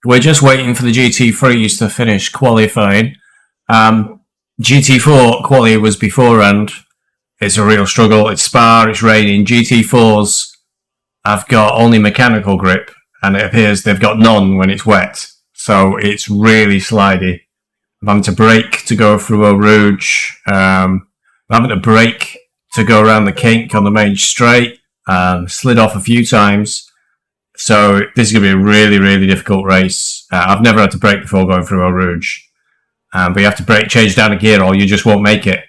we're just waiting for the GT3s to finish qualifying. GT4 quali was beforehand. It's a real struggle. It's Spa, it's raining. GT4s have got only mechanical grip, and it appears they've got none when it's wet. So it's really slidey. I'm having to brake to go through Eau Rouge. I'm having to brake to go around the kink on the main straight. Slid off a few times. So this is going to be a really, really difficult race. I've never had to brake before going through Eau Rouge. But you have to brake, change down a gear, or you just won't make it.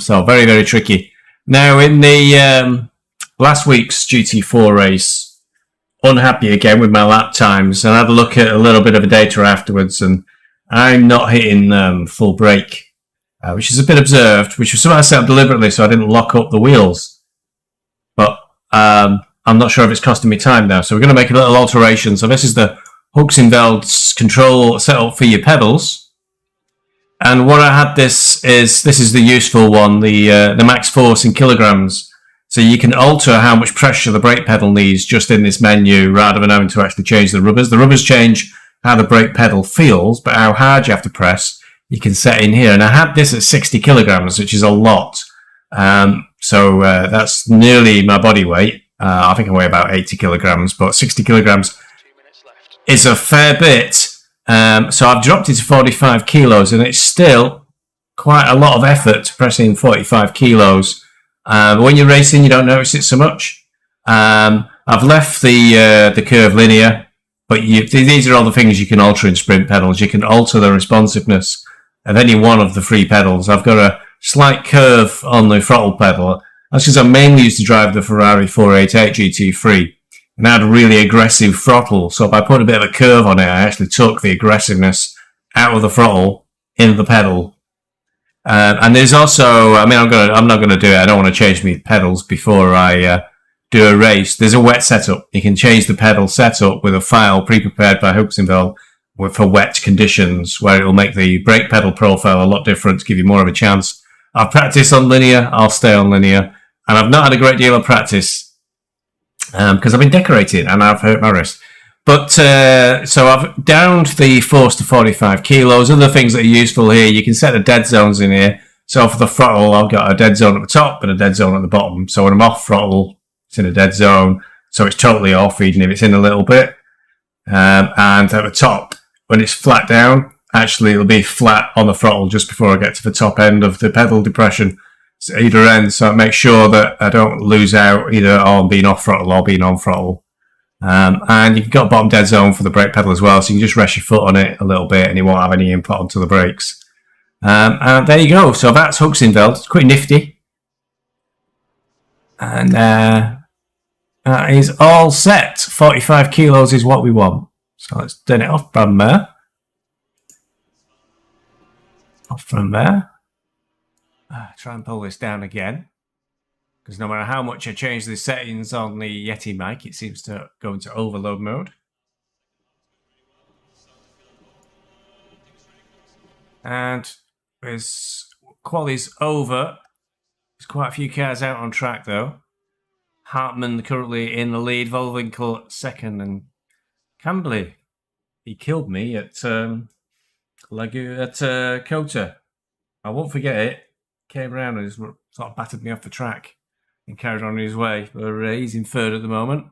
So very, very tricky. Now, in the last week's GT4 race, unhappy again with my lap times, and I had a look at a little bit of the data afterwards, and I'm not hitting full brake, which is a bit observed, which was something I set up deliberately so I didn't lock up the wheels. But I'm not sure if it's costing me time now, so we're going to make a little alteration. So this is the Huxenveld's control setup for your pedals. And what I had this is the useful one, the max force in kilograms. So you can alter how much pressure the brake pedal needs just in this menu rather than having to actually change the rubbers. The rubbers change how the brake pedal feels, but how hard you have to press, you can set in here. And I had this at 60 kilograms, which is a lot. So that's nearly my body weight. I think I weigh about 80 kilograms, but 60 kilograms is a fair bit. So I've dropped it to 45 kilos, and it's still quite a lot of effort pressing 45 kilos. When you're racing, you don't notice it so much. I've left the curve linear, but these are all the things you can alter in sprint pedals. You can alter the responsiveness of any one of the three pedals. I've got a slight curve on the throttle pedal. That's because I mainly used to drive the Ferrari 488 GT3. And I had a really aggressive throttle, so if I put a bit of a curve on it, I actually took the aggressiveness out of the throttle into the pedal. And there's also, I'm not gonna do it. I don't want to change my pedals before I do a race. There's a wet setup. You can change the pedal setup with a file pre-prepared by Huxenveld for wet conditions, where it will make the brake pedal profile a lot different to give you more of a chance. I've practiced on linear. I'll stay on linear, and I've not had a great deal of practice. Because I've been decorating and I've hurt my wrist. But so I've downed the force to 45 kilos. Other things that are useful here, you can set the dead zones in here. So for the throttle, I've got a dead zone at the top and a dead zone at the bottom. So when I'm off throttle, it's in a dead zone. So it's totally off, even if it's in a little bit. And at the top, when it's flat down, actually it'll be flat on the throttle just before I get to the top end of the pedal depression. Either end, so I make sure that I don't lose out either on being off throttle or being on throttle. And you've got a bottom dead zone for the brake pedal as well, so you can just rest your foot on it a little bit and you won't have any input onto the brakes. And there you go. So that's Huxenveld. It's quite nifty. And that is all set. 45 kilos is what we want. So let's turn it off from there. Off from there. Try and pull this down again, because no matter how much I change the settings on the Yeti mic, it seems to go into overload mode. And this quali's over. There's quite a few cars out on track though. Hartmann currently in the lead, Volwinkle second, and Campbell, he killed me at Kota. I won't forget it. Came around and sort of battered me off the track and carried on his way. But he's in third at the moment.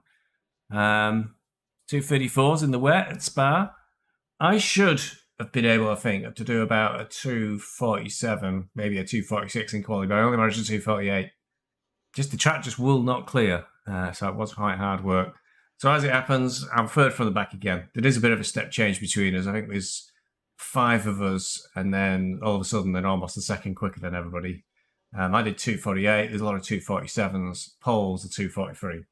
234s in the wet at Spa. I should have been able, I think, to do about a 247, maybe a 246 in quality, but I only managed a 248. Just the track just will not clear. So it was quite hard work. So as it happens, I'm third from the back again. There is a bit of a step change between us. I think there's 5 of us, and then all of a sudden they're almost a second quicker than everybody. I did 248. There's a lot of 247s. Poles are 243.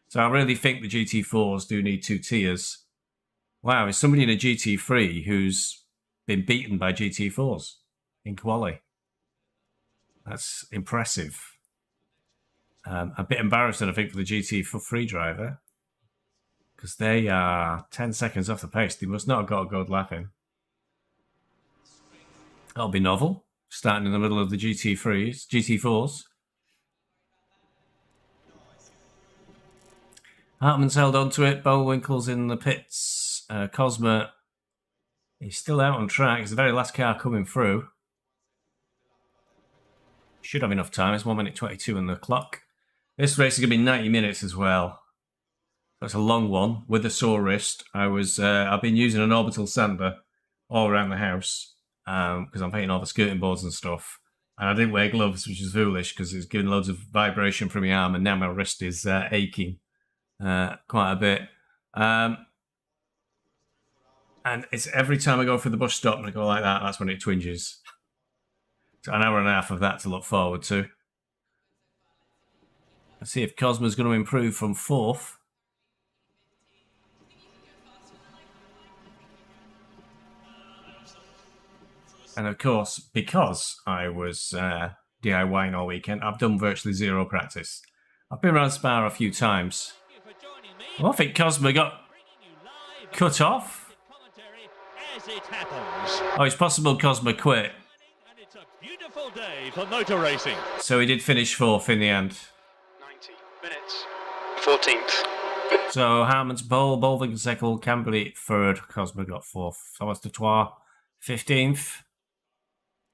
So I really think the GT4s do need 2 tiers. Wow, is somebody in a GT3 who's been beaten by GT4s in quali? That's impressive. A bit embarrassing, I think, for the GT3 driver, because they are 10 seconds off the pace. They must not have got a good lap in. That'll be novel, starting in the middle of the GT4s. Hartmann's held on to it. Bullwinkle's in the pits. Cosma He's still out on track. It's the very last car coming through. Should have enough time. It's 1 minute 22 on the clock. This race is going to be 90 minutes as well. That's a long one with a sore wrist. I've been using an orbital sander all around the house because I'm painting all the skirting boards and stuff. And I didn't wear gloves, which is foolish because it's giving loads of vibration from my arm, and now my wrist is aching quite a bit. And it's every time I go for the bus stop and I go like that, that's when it twinges. So an hour and a half of that to look forward to. Let's see if Cosmo's going to improve from 4th. And of course, because I was DIYing all weekend, I've done virtually zero practice. I've been around Spa a few times. Well, I think Cosmo got cut off. Oh, it's possible Cosmo quit. It's a beautiful day for motor racing. So he did finish 4th in the end. 90 minutes. 14th. So Harmon's pole, Bolving second, Camberley 3rd, Cosmo got 4th. Thomas Dutois 15th.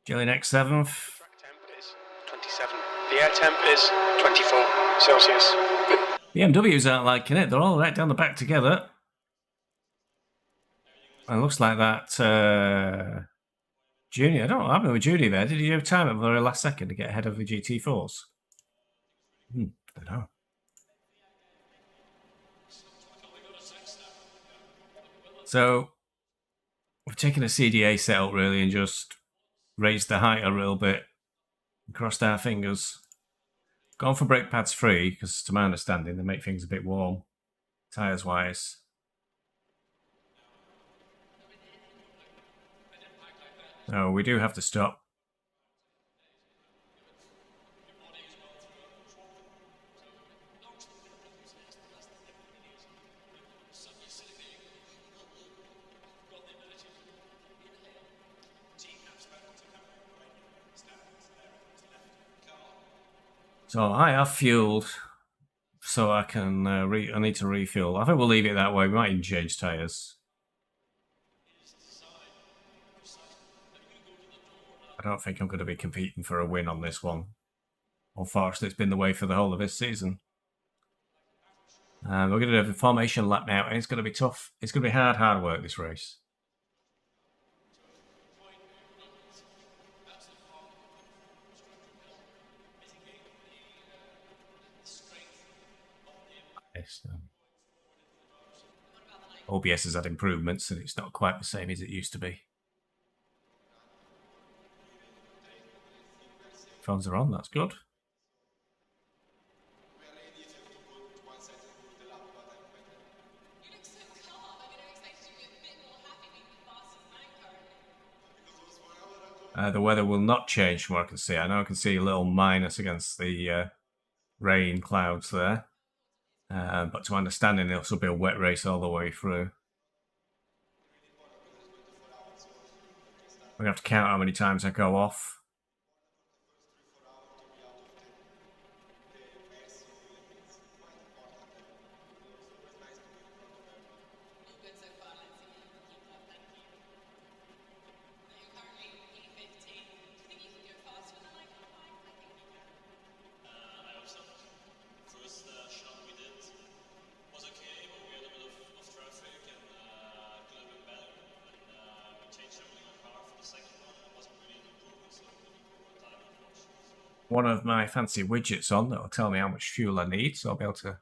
Jillian 7th. Track temp is 27. The air temp is 24 Celsius. BMWs aren't liking it. They're all right down the back together. And it looks like that Junior, I don't know what happened with Judy there. Did he have time at the very last second to get ahead of the GT4s? I don't know. So we've taken a CDA setup really and just raised the height a little bit and crossed our fingers. Gone for brake pads free because to my understanding they make things a bit warm tyres wise. No, we do have to stop. So I have fueled, so I can. I need to refuel. I think we'll leave it that way. We might even change tyres. I don't think I'm going to be competing for a win on this one. Unfortunately, it's been the way for the whole of this season. We're going to do a formation lap now, and it's going to be tough. It's going to be hard work, this race. Yes, OBS has had improvements, and it's not quite the same as it used to be. Phones are on, that's good. The weather will not change from what I can see. I know I can see a little minus against the rain clouds there. But to my understanding, it'll still be a wet race all the way through. We're going to have to count how many times I go off. One of my fancy widgets on that will tell me how much fuel I need, so I'll be able to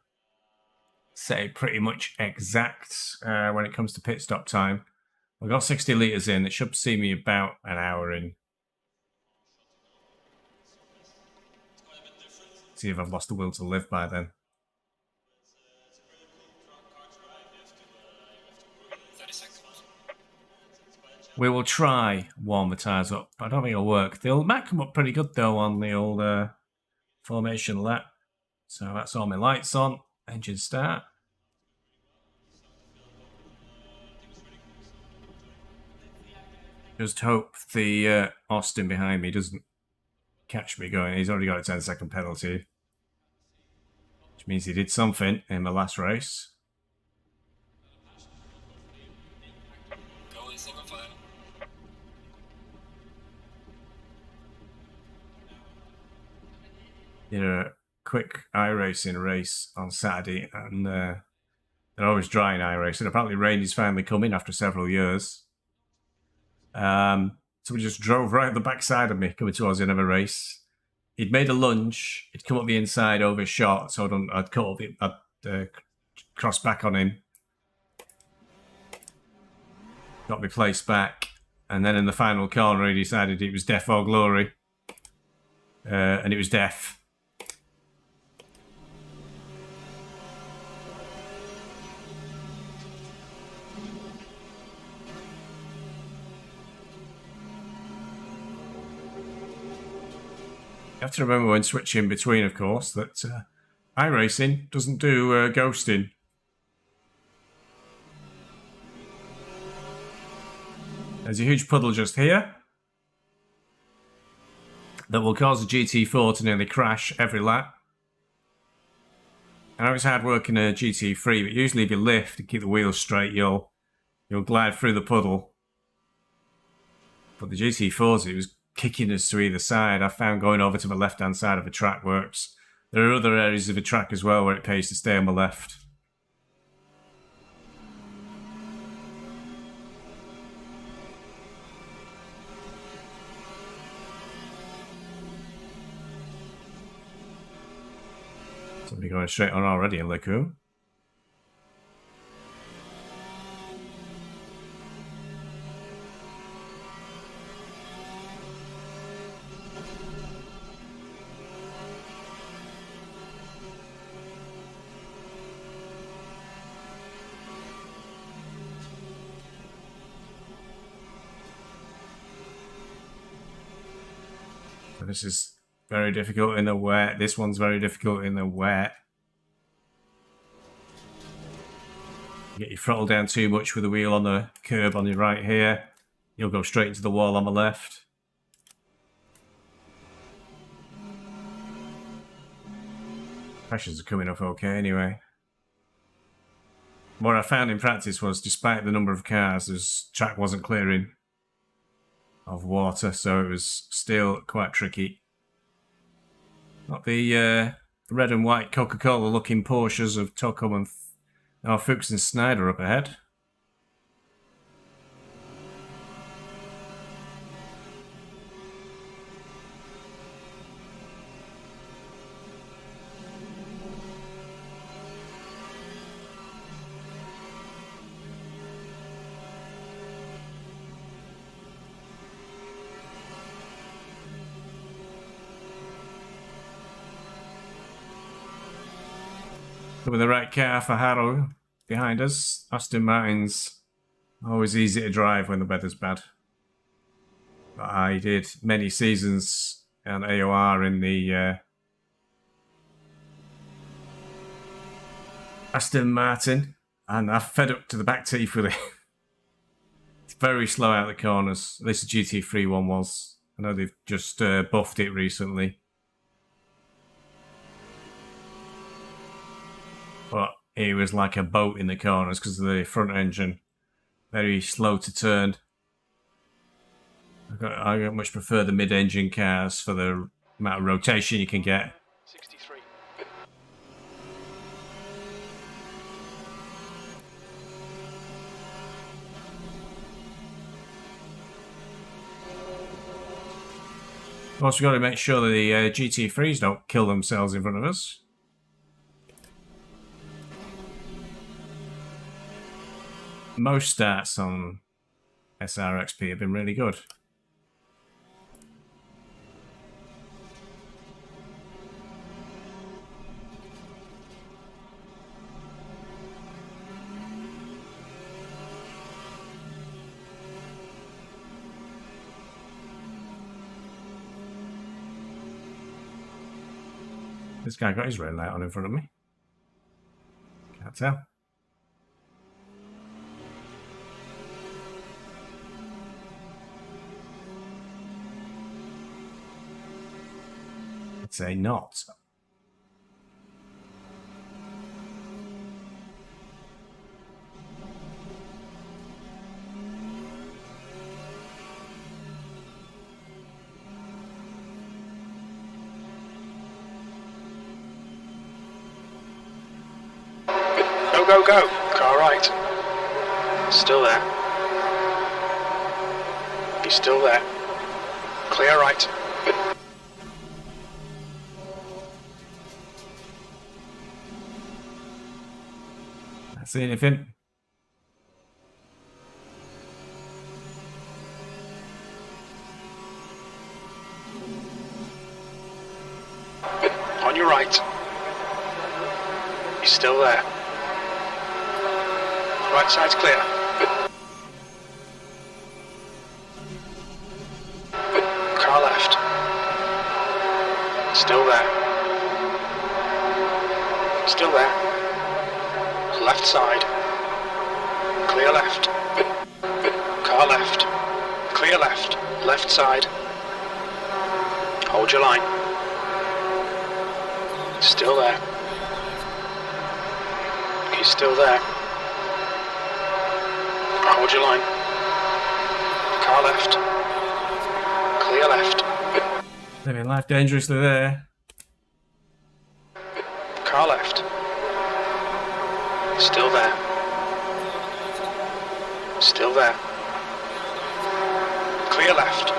say pretty much exact when it comes to pit stop time. I've got 60 litres in. It should see me about an hour in. See if I've lost the will to live by then. We will try warm the tyres up. I don't think it'll work. They might come up pretty good though on the old formation lap. So that's all my lights on. Engine start. Just hope the Austin behind me doesn't catch me going. He's already got a 10-second penalty. Which means he did something in the last race. Going single file. did a quick iRacing race on Saturday, and they're always dry in iRacing. Apparently rain is finally coming after several years. So we just drove right at the backside of me coming towards the end of a race. He'd made a lunge. He'd come up the inside overshot, so I'd cut up I'd cross back on him. Got me placed back. And then in the final corner, he decided it was death or glory. And it was death. You have to remember when switching between, of course, that iRacing doesn't do ghosting. There's a huge puddle just here that will cause the GT4 to nearly crash every lap. I know it's hard work in a GT3, but usually if you lift and keep the wheels straight, you'll glide through the puddle. But the GT4s, it was kicking us to either side. I found going over to the left-hand side of the track works. There are other areas of the track as well where it pays to stay on the left. Somebody going straight on already in Leku. This is very difficult in the wet. This one's very difficult in the wet. You get your throttle down too much with the wheel on the curb on your right here, you'll go straight into the wall on the left. Pressures are coming up okay anyway. What I found in practice was, despite the number of cars, the track wasn't clearing of water, so it was still quite tricky. Not the red and white Coca-Cola looking Porsches of Tocum and Fuchs and Snyder up ahead. With the right car for Harrow behind us. Aston Martin's always easy to drive when the weather's bad. But I did many seasons on AOR in the Aston Martin, and I fed up to the back teeth with it. It's very slow out of the corners. At least the GT3 one was. I know they've just buffed it recently. But it was like a boat in the corners because of the front engine. Very slow to turn. I much prefer the mid-engine cars for the amount of rotation you can get. 63. Also, we've got to make sure that the GT3s don't kill themselves in front of us. Most starts on SRXP have been really good. This guy got his red light on in front of me. Can't tell. I'd say not. go, go. Car right. Still there. He's still there. Clear right. Not see anything. On your right. He's still there. Right side's clear. Car left. Still there. Still there. Left side. Clear left. Car left. Clear left. Left side. Hold your line. Still there. He's still there. Hold your line. Car left. Clear left. Living life dangerously there. Car left. Still there. Still there. Clear left.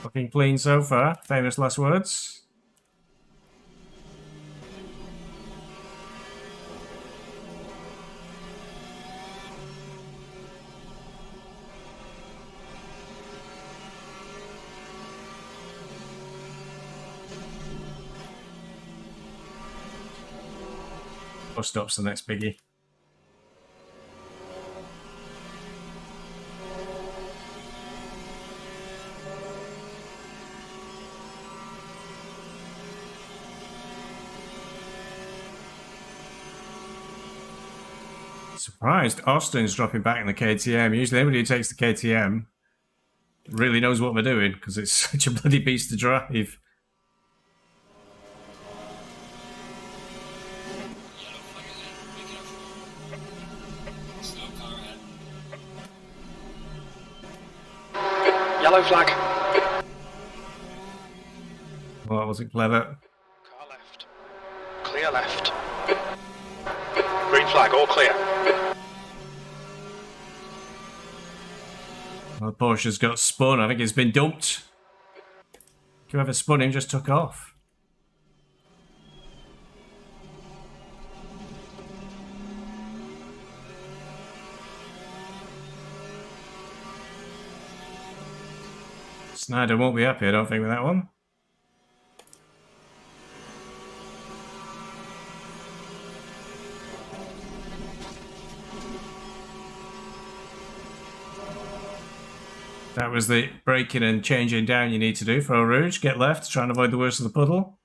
Looking clean so far. Famous last words. Or stops the next biggie. Surprised Austin's dropping back in the KTM. Usually anybody who takes the KTM really knows what they're doing because it's such a bloody beast to drive. Yellow flag. Well, that wasn't clever. Car left. Clear left. Green flag, all clear. Well, Porsche's got spun. I think it's been dumped. Whoever spun him just took off. Snyder won't be happy, I don't think, with that one. That was the braking and changing down you need to do for Eau Rouge. Get left, try and avoid the worst of the puddle.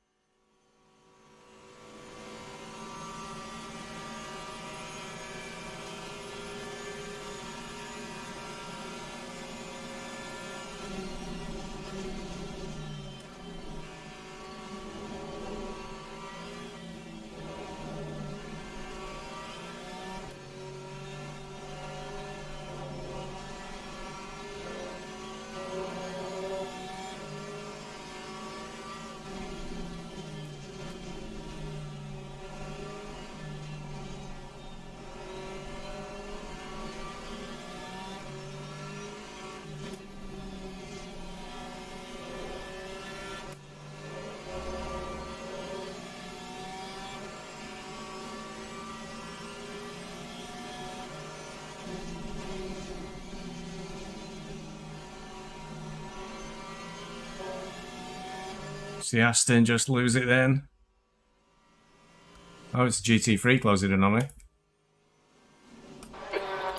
See Aston just lose it then. Oh, it's GT3 closing in on me.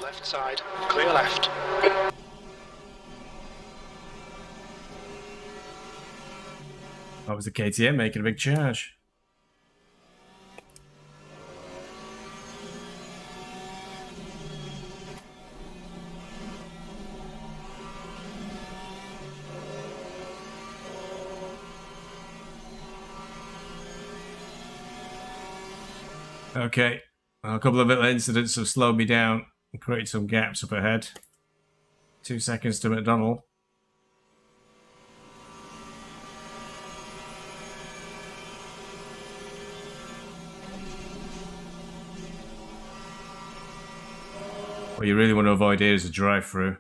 Left side, clear left. That was the KTM making a big charge. Okay, well, a couple of little incidents have slowed me down. and create some gaps up ahead. 2 seconds to McDonald. What you really want to avoid here is a drive-through.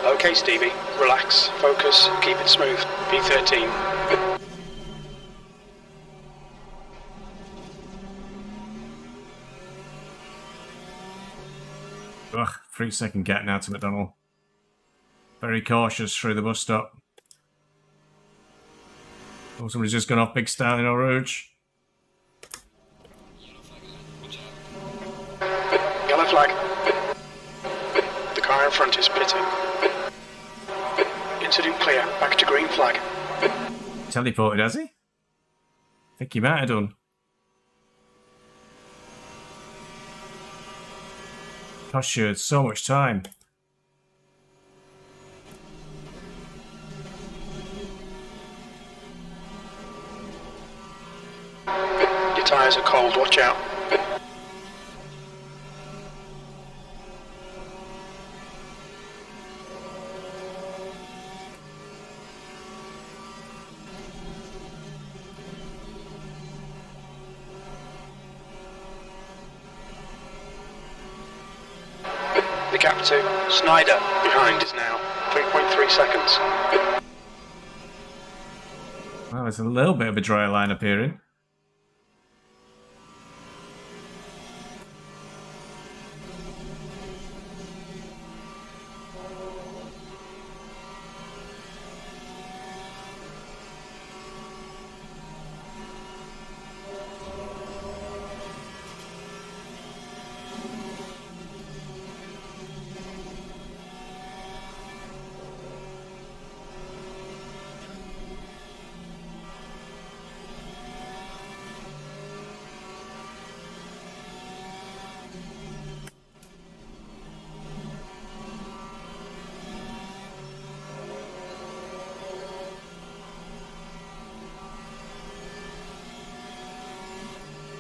Okay, Stevie, relax, focus, keep it smooth. P13. Ugh, 3-second gap now to McDonald. Very cautious through the bus stop. Oh, somebody's just gone off Big Stallion or Rouge. Yellow flag. The car in front is pitting. Incident clear, back to green flag. Teleported, has he? I think he might have done. Cost you so much time. Your tyres are cold, watch out. The gap to Snyder behind is now 3.3 seconds. Well, there's a little bit of a dry line appearing.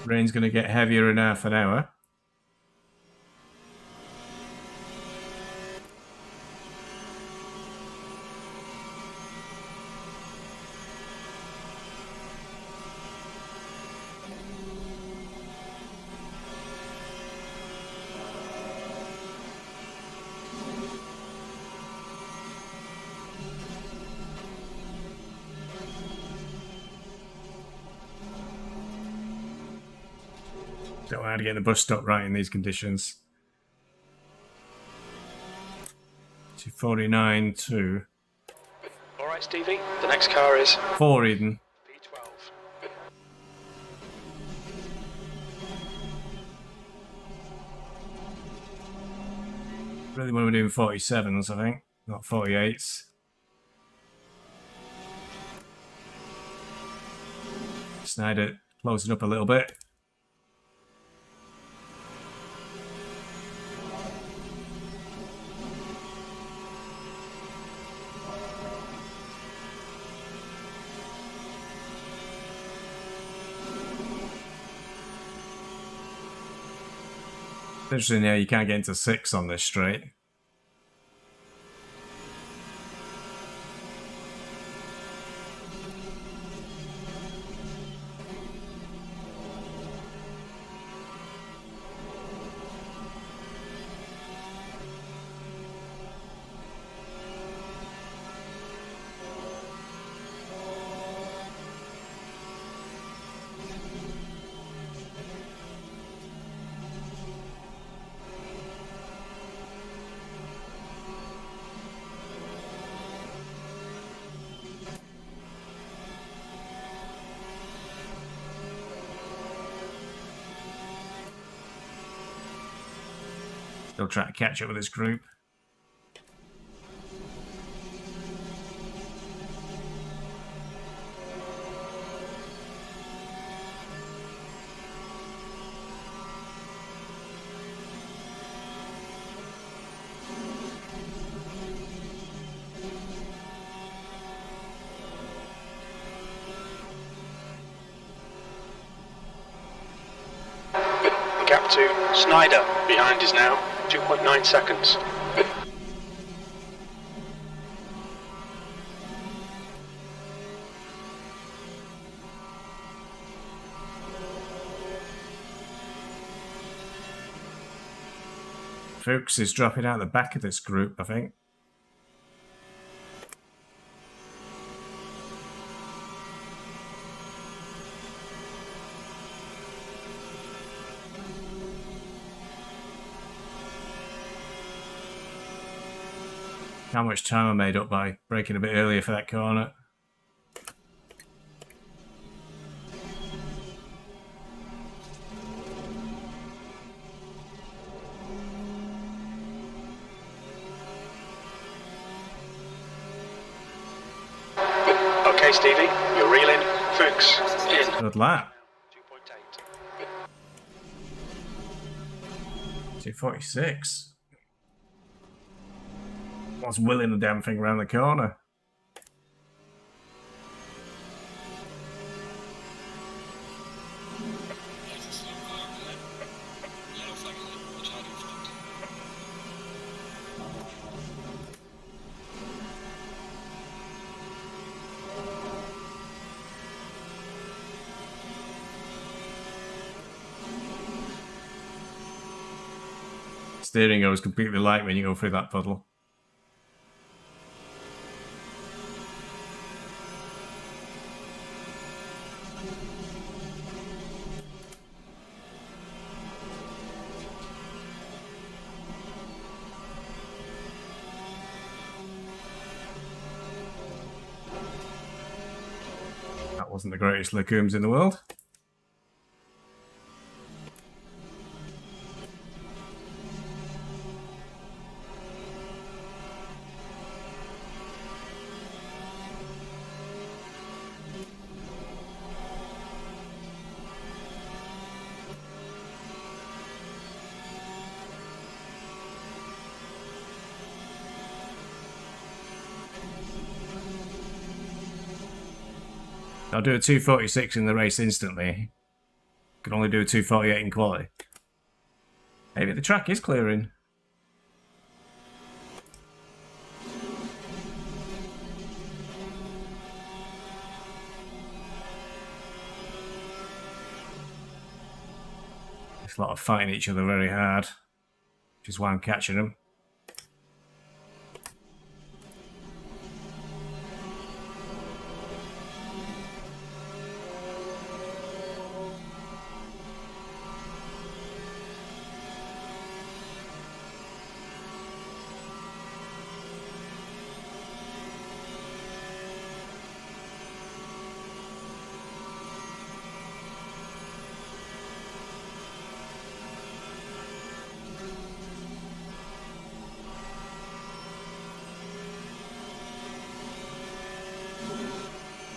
Rain's going to get heavier in half an hour. Don't know how to get the bus stop right in these conditions. 249 to Alright, Stevie, the next car is 4 Eden. P12. Really want to be doing 47s, I think, not 48s. Snyder closing up a little bit. Interesting, yeah, you can't get into 6 on this straight. Still trying to catch up with this group. gap to Snyder behind is now 2.9 seconds. Fuchs is dropping out the back of this group, I think. How much time I made up by braking a bit earlier for that corner. Okay, Stevie, you're reeling. Fuchs in. Good lap. 2.8. 246. What's willing the damn thing around the corner? Steering goes completely light when you go through that puddle. That wasn't the greatest legumes in the world. I'll do a 246 in the race instantly. Can only do a 248 in quali. Maybe the track is clearing. There's a lot of fighting each other very hard, which is why I'm catching them.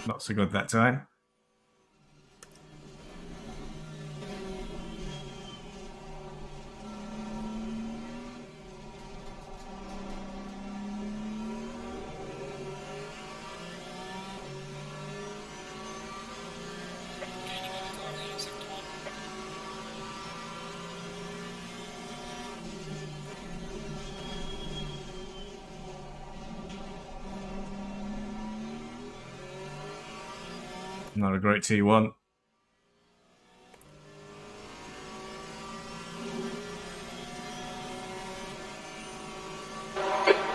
Not so good that time. Not a great T1.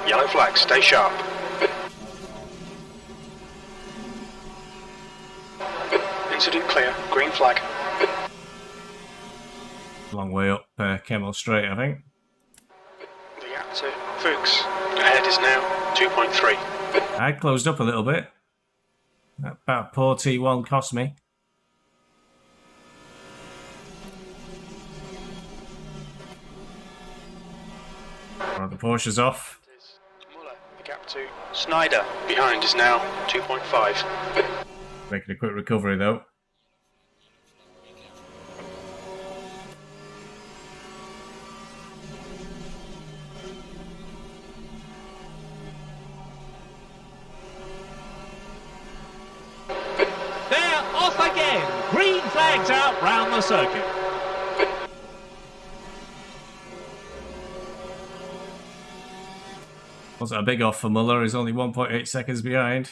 Yellow flag, stay sharp. Incident clear, green flag. Long way up Kemmel Straight, I think. The gap to Fuchs ahead is now 2.3. I closed up a little bit. That poor T1 cost me. Right, the Porsche's off. Muller, the gap to Snyder behind is now 2.5. Making a quick recovery though. They're off again. Green flags out round the circuit. Wasn't a big off for Muller. He's only 1.8 seconds behind.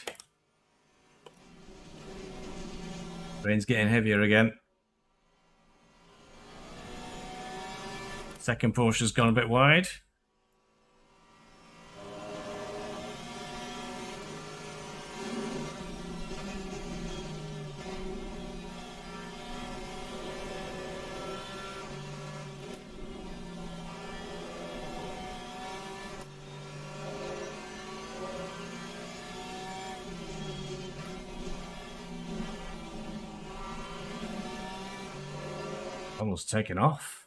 Rain's getting heavier again. Second Porsche's gone a bit wide. Almost taken off.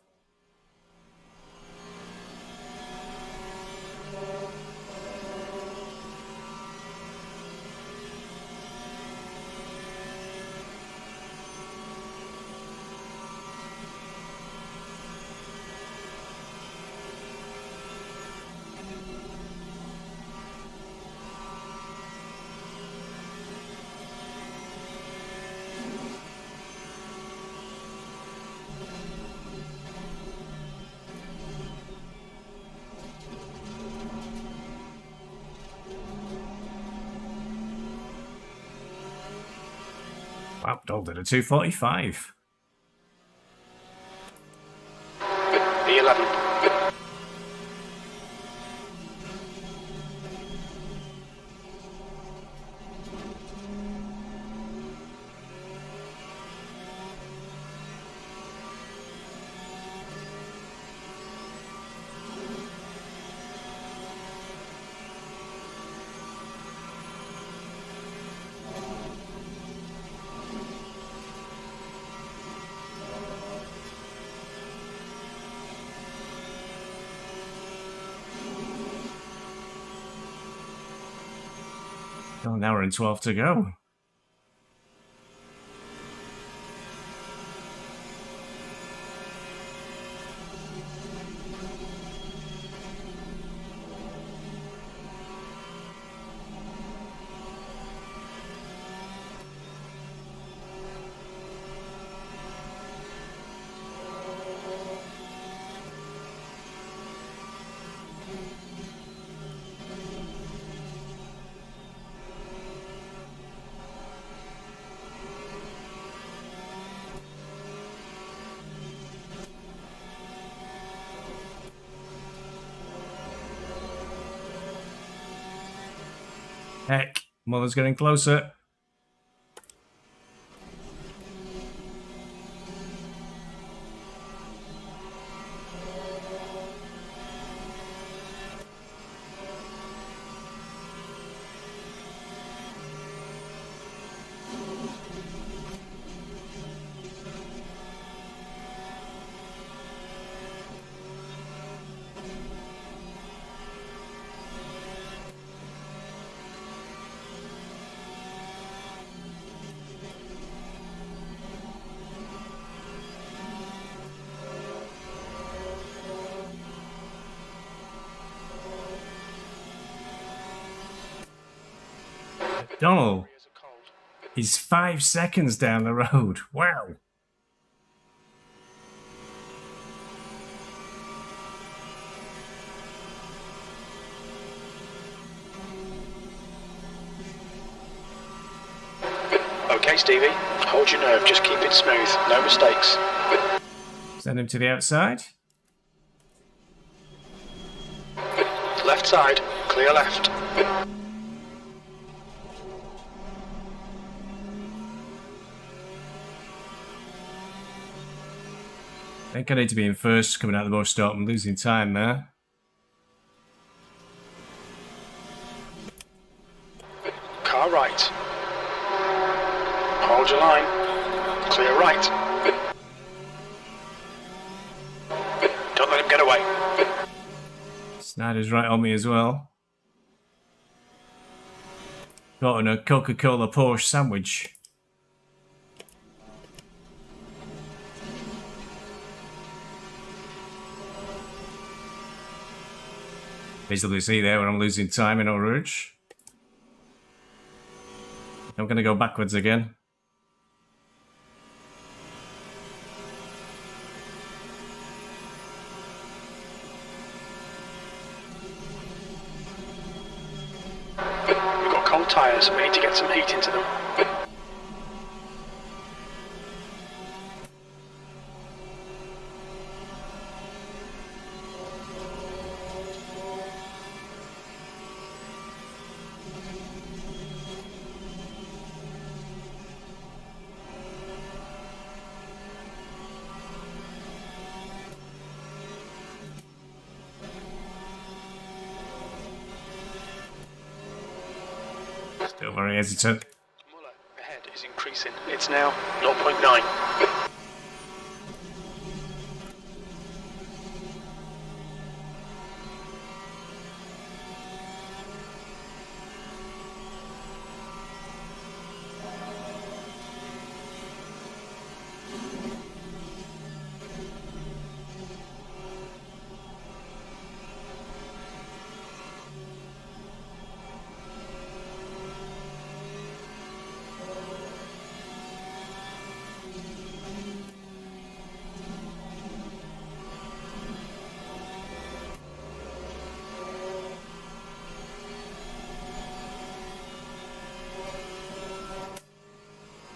Wow, Dole did a 2:45. B11. Oh, an hour and 12 to go. Heck, Muller's getting closer. Donald, he's 5 seconds down the road. Wow. Okay, Stevie. Hold your nerve. Just keep it smooth. No mistakes. Send him to the outside. Left side. Clear left. I think I need to be in first coming out of the bus stop. I'm losing time there. Car right. Hold your line. Clear right. Don't let him get away. Snyder's right on me as well. Got in a Coca-Cola Porsche sandwich. BeesWax there when I'm losing time in Eau Rouge. I'm going to go backwards again. tyres. We need to get some heat into them. Still very hesitant. Muller ahead is increasing. It's now 0.9.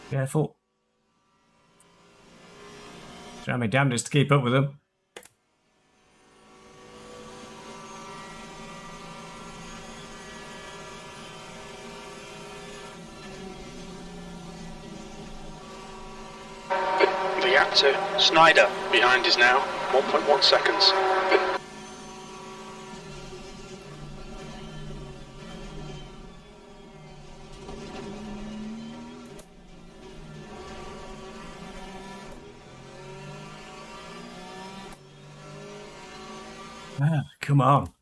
Careful. Try my damnedest to keep up with them. The gap to Snyder behind is now 1.1 seconds. Ah, come on.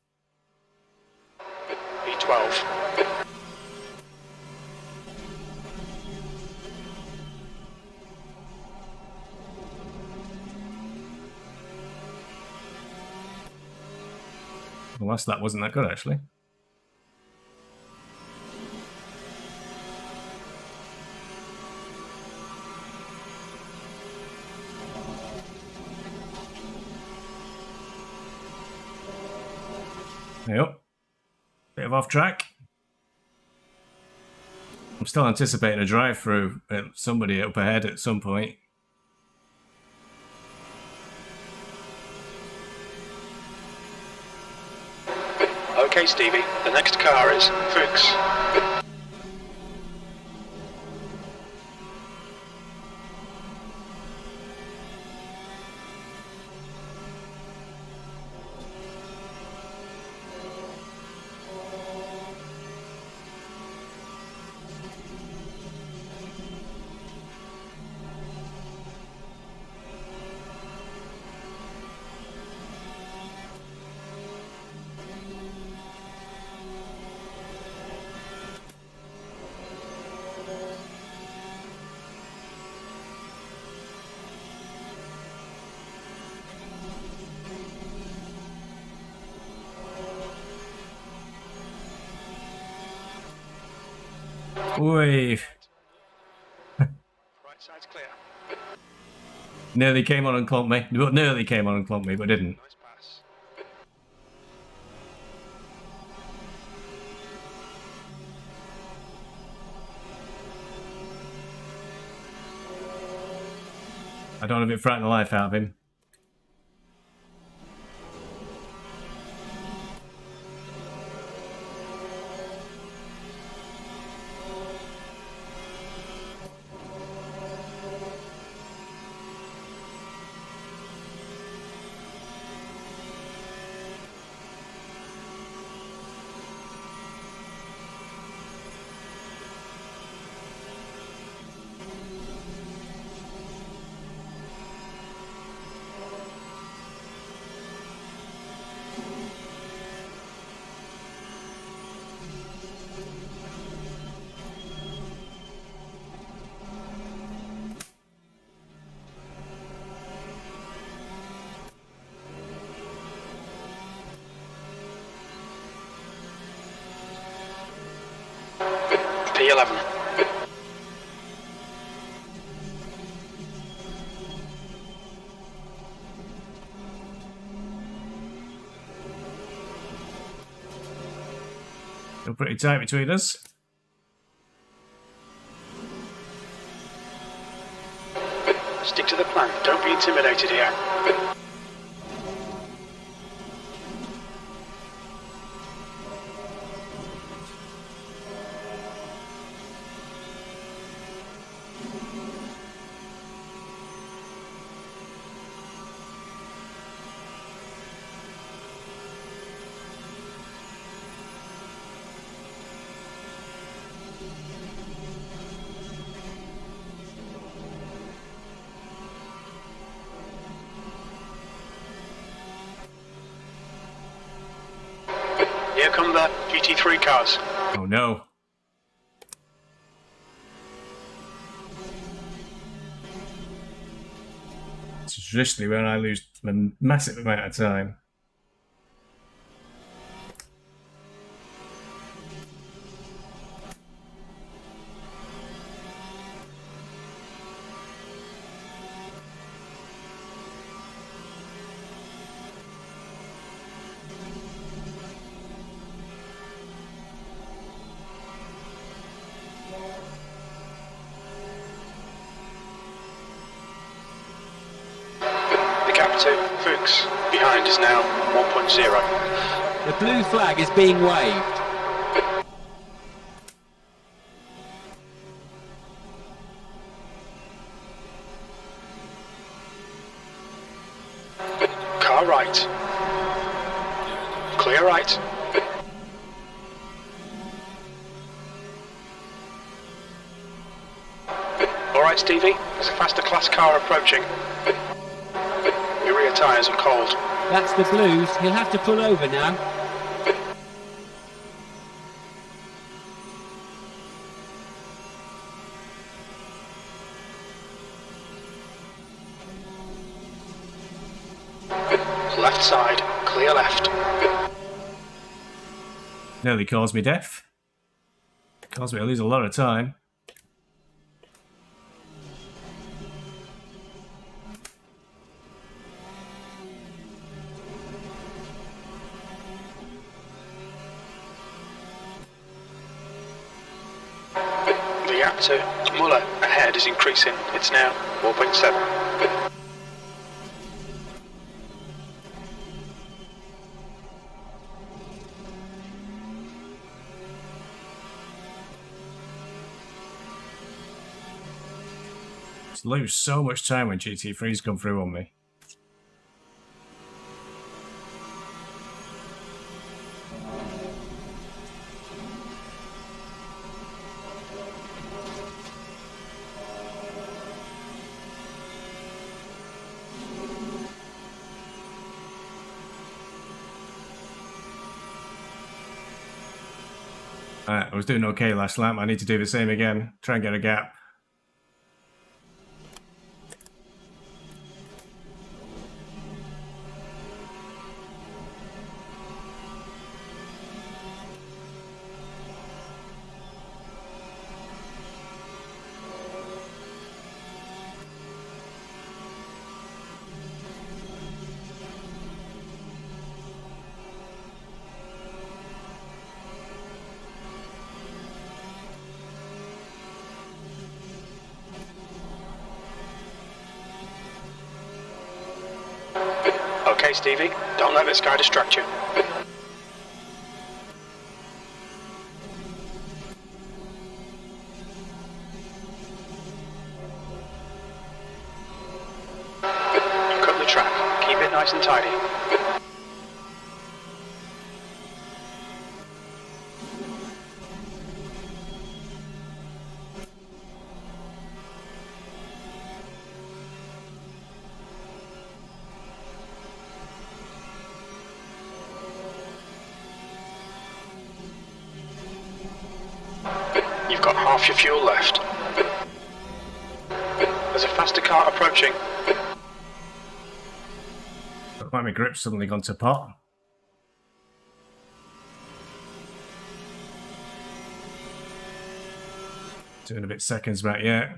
E12. The last lap wasn't that good, actually. Yep. Bit of off track. I'm still anticipating a drive through at somebody up ahead at some point. Okay, Stevie, the next car is Fuchs. Wait. Right side's clear. Nearly came on and clumped me. Well, nearly came on and clumped me, but didn't. Nice pass. I don't want to frighten the life out of him. P11. Still pretty tight between us. Stick to the plan. Don't be intimidated here. Here come the GT3 cars. Oh no. It's traditionally when I lose a massive amount of time. To Fuchs behind is now 1.0. The blue flag is being waved. Car right. Clear right. Alright Stevie, there's a faster class car approaching. Your rear tyres are cold. That's the blues. He'll have to pull over now. Left side, clear left. Nearly caused me death. Caused me to lose a lot of time. The gap to Muller ahead is increasing. It's now 4.7. Just lose so much time when GT3s come through on me. Alright, I was doing okay last lap. I need to do the same again. Try and get a gap. Okay, Stevie, don't let this guy distract you. You've cut the track. Keep it nice and tidy. You've got half your fuel left. There's a faster car approaching. Look like my grip's suddenly gone to pot. Doing a bit seconds back yet.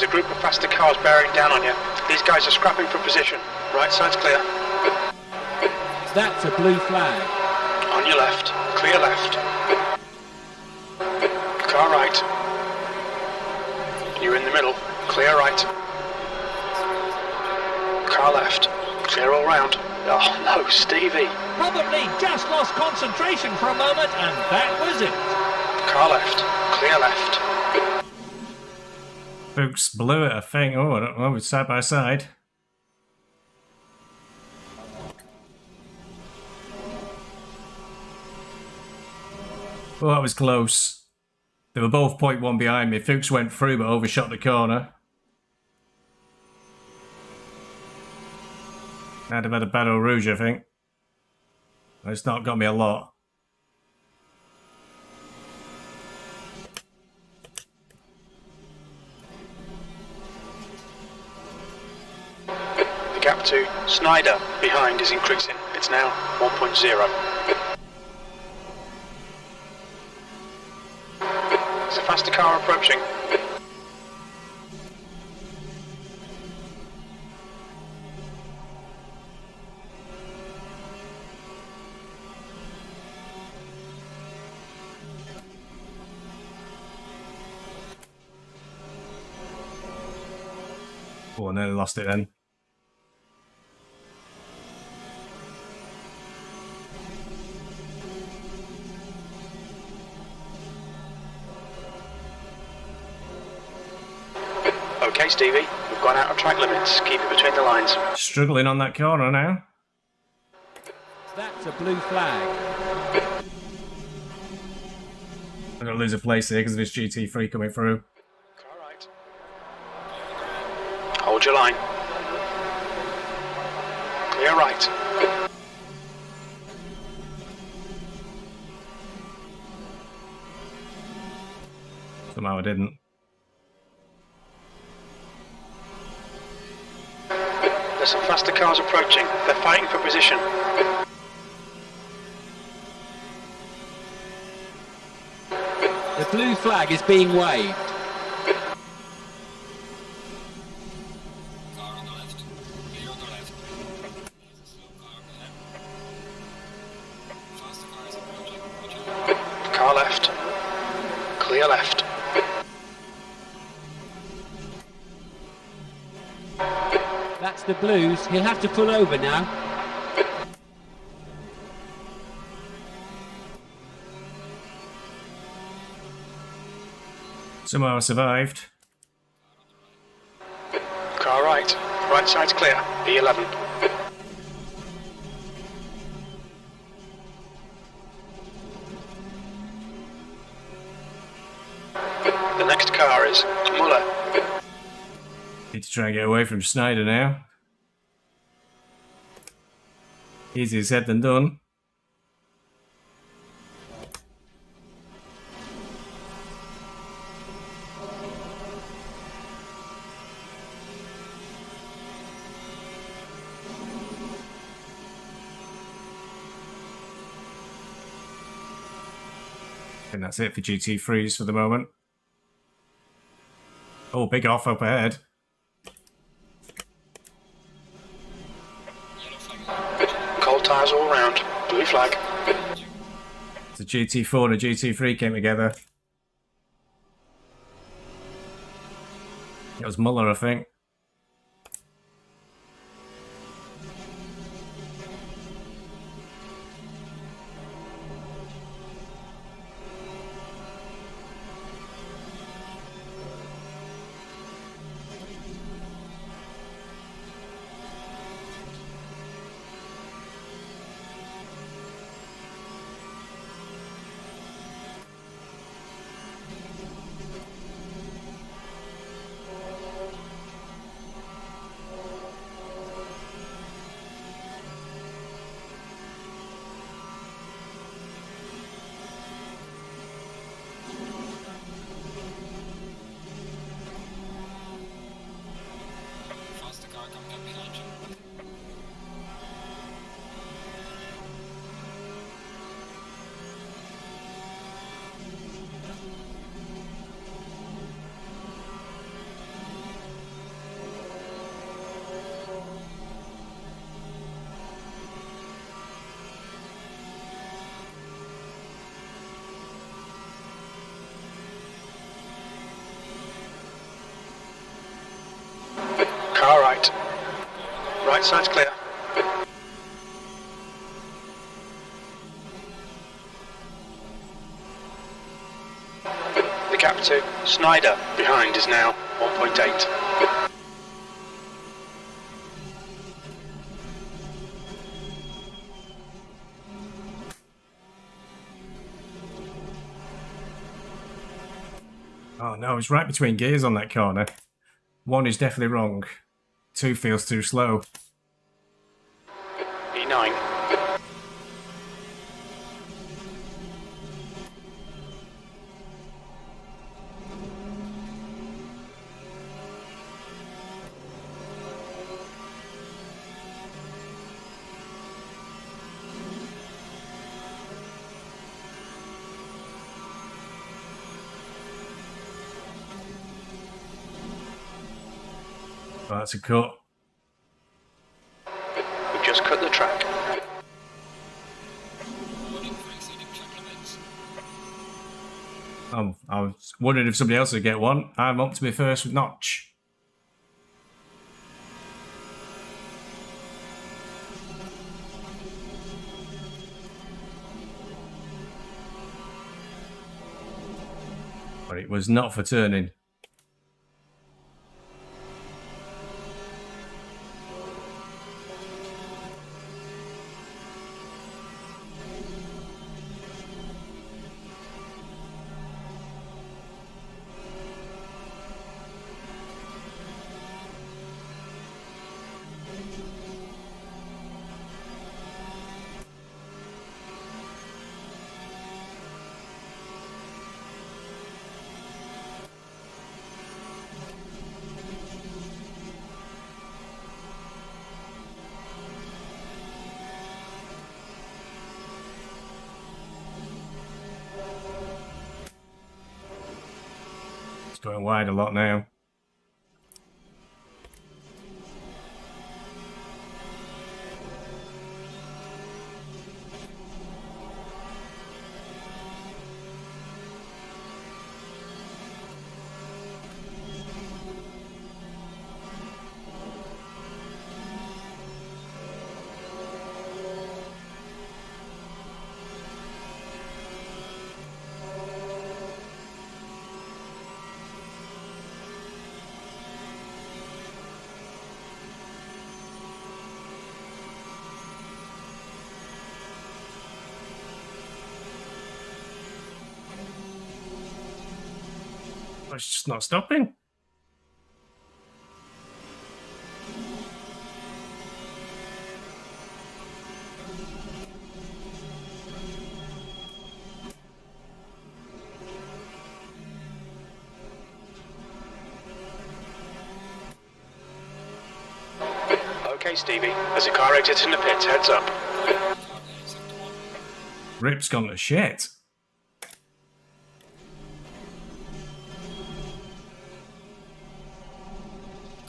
There's a group of faster cars bearing down on you. These guys are scrapping for position. Right side's clear. That's a blue flag. On your left. Clear left. Car right. You're in the middle. Clear right. Car left. Clear all round. Oh no, Stevie. Probably just lost concentration for a moment, and that was it. Car left. Clear left. Fuchs blew it, I think. Oh, I don't know. It's side by side. Oh, that was close. They were both 0.1 behind me. Fuchs went through but overshot the corner. I'd have had a Bateau Rouge, I think. It's not got me a lot. The gap to Snyder behind is increasing. It's now 1.0. There's a faster car approaching. Oh, I nearly lost it then. Okay, Stevie, we've gone out of track limits. Keep it between the lines. Struggling on that corner now. That's a blue flag. I'm going to lose a place here because of this GT3 coming through. Car right. Hold your line. Clear right. Somehow I didn't. There's some faster cars approaching. They're fighting for position. The blue flag is being waved. Car on the left. Clear on the left. There's a slow car ahead. Faster cars approaching. Watch out. Car left. Clear left. That's the blues. He'll have to pull over now. Somehow I survived. Car right. Right side's clear. B11. The next car is Muller. Need to try and get away from Snyder now. Easier said than done. I think that's it for GT3s for the moment. Oh, big off up ahead. Yellow flag. Cold tyres all round. Blue flag. The GT4 and the GT3 came together. It was Muller, I think. Right side's clear. The gap to Snyder behind is now 1.8. Oh no, it's right between gears on that corner. 1 is definitely wrong. 2 feels too slow. E9. Oh, that's a cut. We've just cut the track. Warning for exceeding track limits. I was wondering if somebody else would get one. I'm up to my first notch. But it was not for turning. Going wide a lot now. It's just not stopping. Okay, Stevie. As a car exits in the pits, heads up. Car A, sector 1. Rip's gone to shit.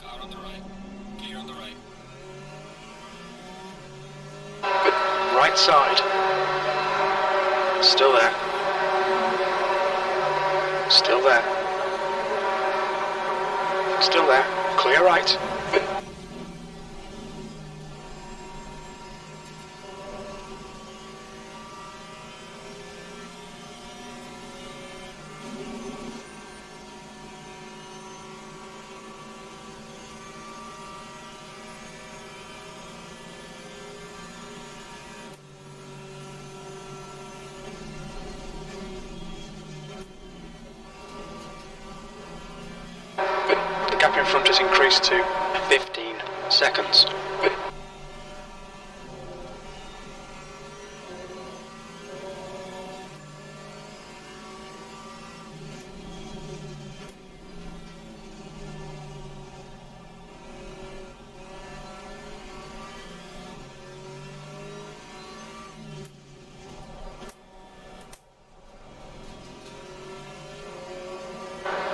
Car on the right. Clear on the right. Right side. Still there. Still there. Still there. Clear right. The gap in front has increased to 15 seconds.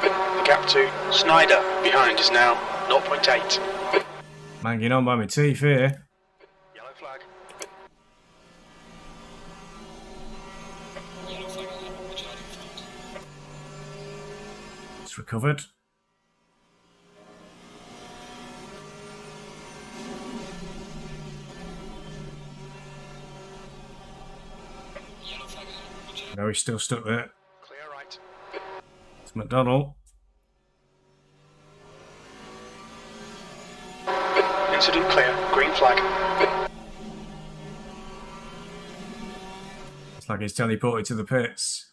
The gap to Snyder behind is now 0.8. Hanging on by my teeth here. Yellow flag. Yellow flag ahead. Watch out in front. It's recovered. No, he's still stuck there. Clear right. It's McDonald. Incident clear. Green flag. It's like he's teleported to the pits.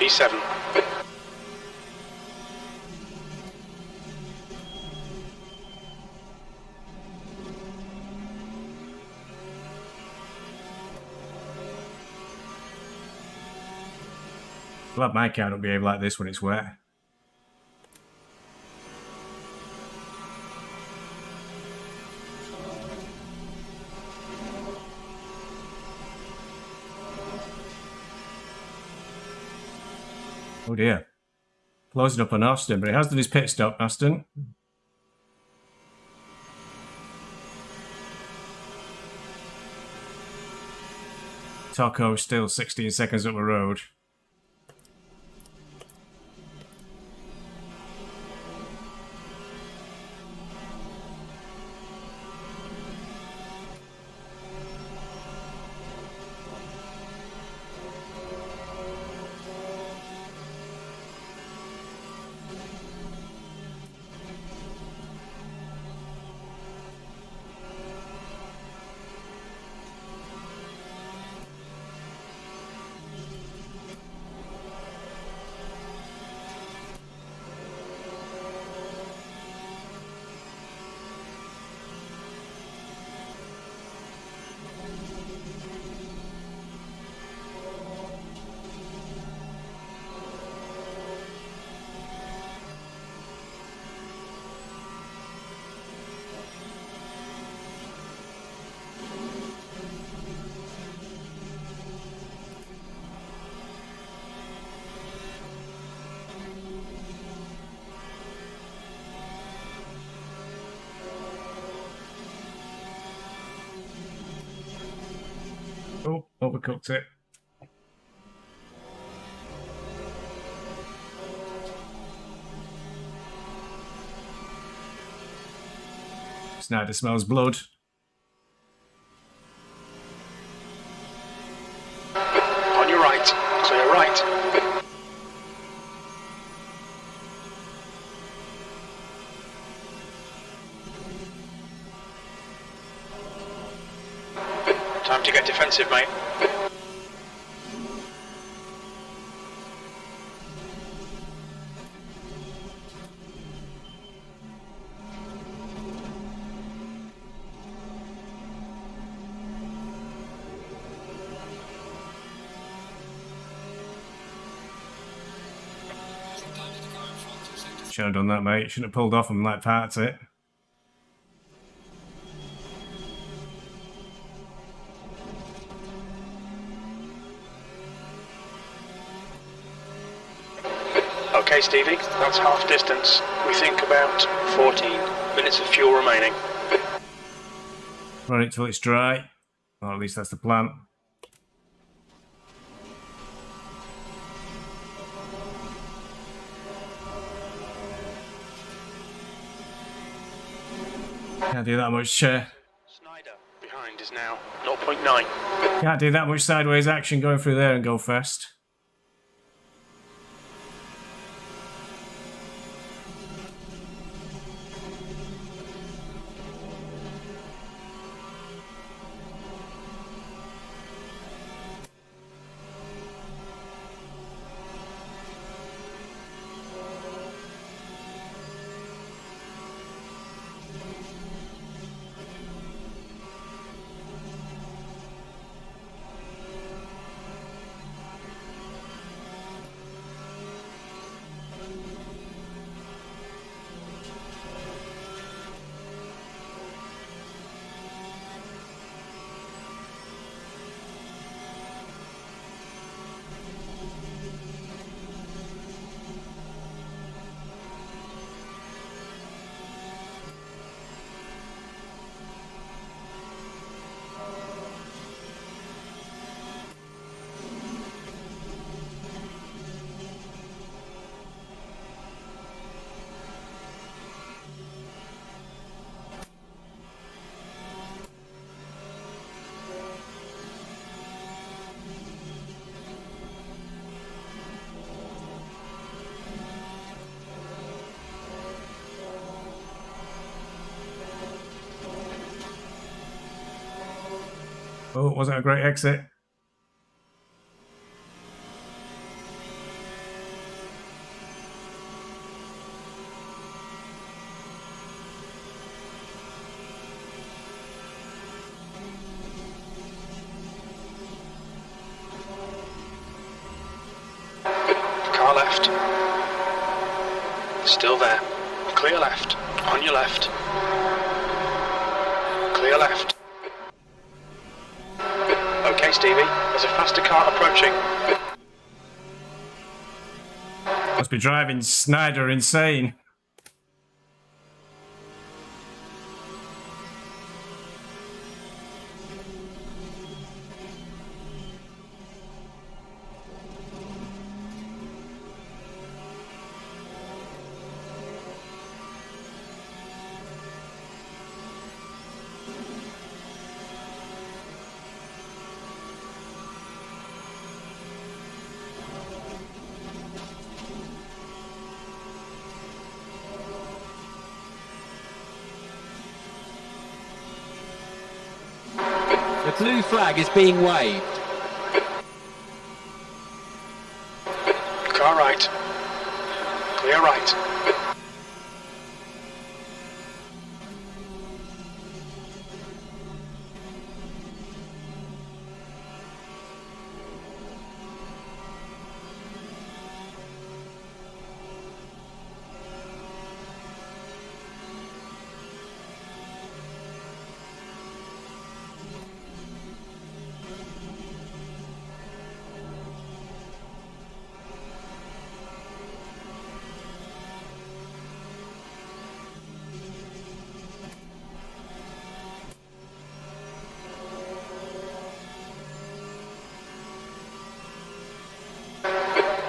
B7. Glad my car don't behave like this when it's wet. Oh dear. Closing up on Austin, but he has done his pit stop, Austin. Taco still 16 seconds up the road. Oh, overcooked it. Snyder smells blood. On your right. Clear right. Time to get defensive, mate. Sometimes the car in front is into Should have done that, mate. Shouldn't have pulled off and let parts it. Okay, Stevie, that's half distance. We think about 14 minutes of fuel remaining. Run it till it's dry. Or at least that's the plan. Can't do that much. Snyder behind is now 0.9. Can't do that much sideways action going through there and go fast. Oh, wasn't a great exit. Car left. Still there. Clear left. On your left. Clear left. Okay, Stevie. There's a faster car approaching. Must be driving Snyder insane. The blue flag is being waved. Car right. Clear right.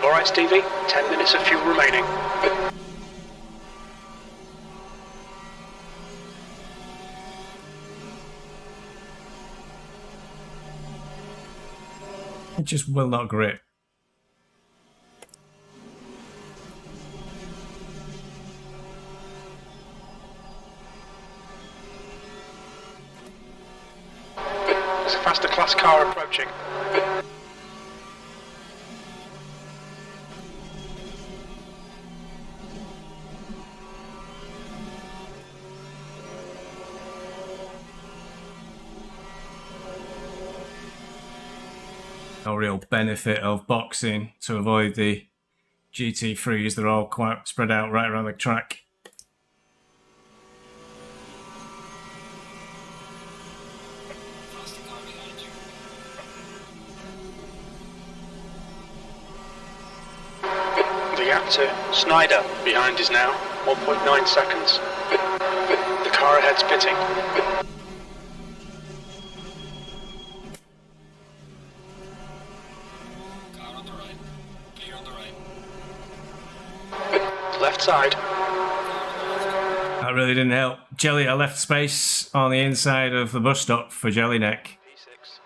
Alright, Stevie. 10 minutes of fuel remaining. It just will not grip. There's a faster class car approaching. No real benefit of boxing to avoid the GT3s. They're all quite spread out right around the track. Faster car behind you. The gap to Snyder behind is now 1.9 seconds. The car ahead's pitting. Car on the right. Clear on the right. Left side. That really didn't help. Jelly, I left space on the inside of the bus stop for Jellyneck, P6.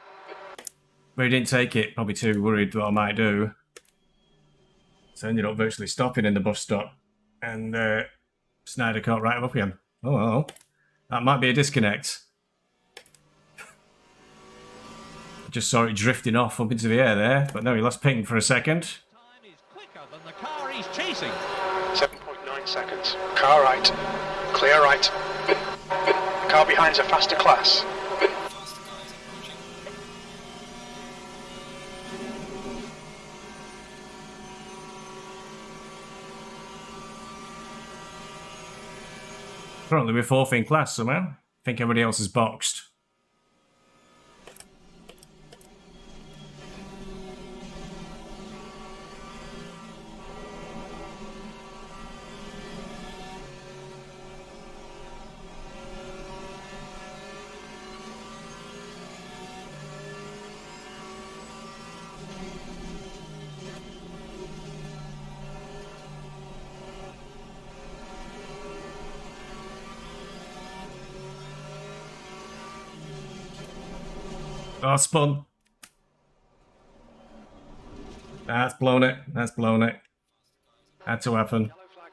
but he didn't take it. Probably too worried what I might do. So I ended up virtually stopping in the bus stop, and Snyder caught right up again. Oh, well, that might be a disconnect. I just saw it drifting off up into the air there, but no, he lost ping for a second. Time is quicker than the car he's chasing. 7.9 seconds. Car right. Clear right. Car behind's a faster class. Faster car is approaching. Currently we're fourth in class somehow. I think everybody else is boxed. Oh, spun. That's blown it. That's blown it. Had to happen. Yellow flag.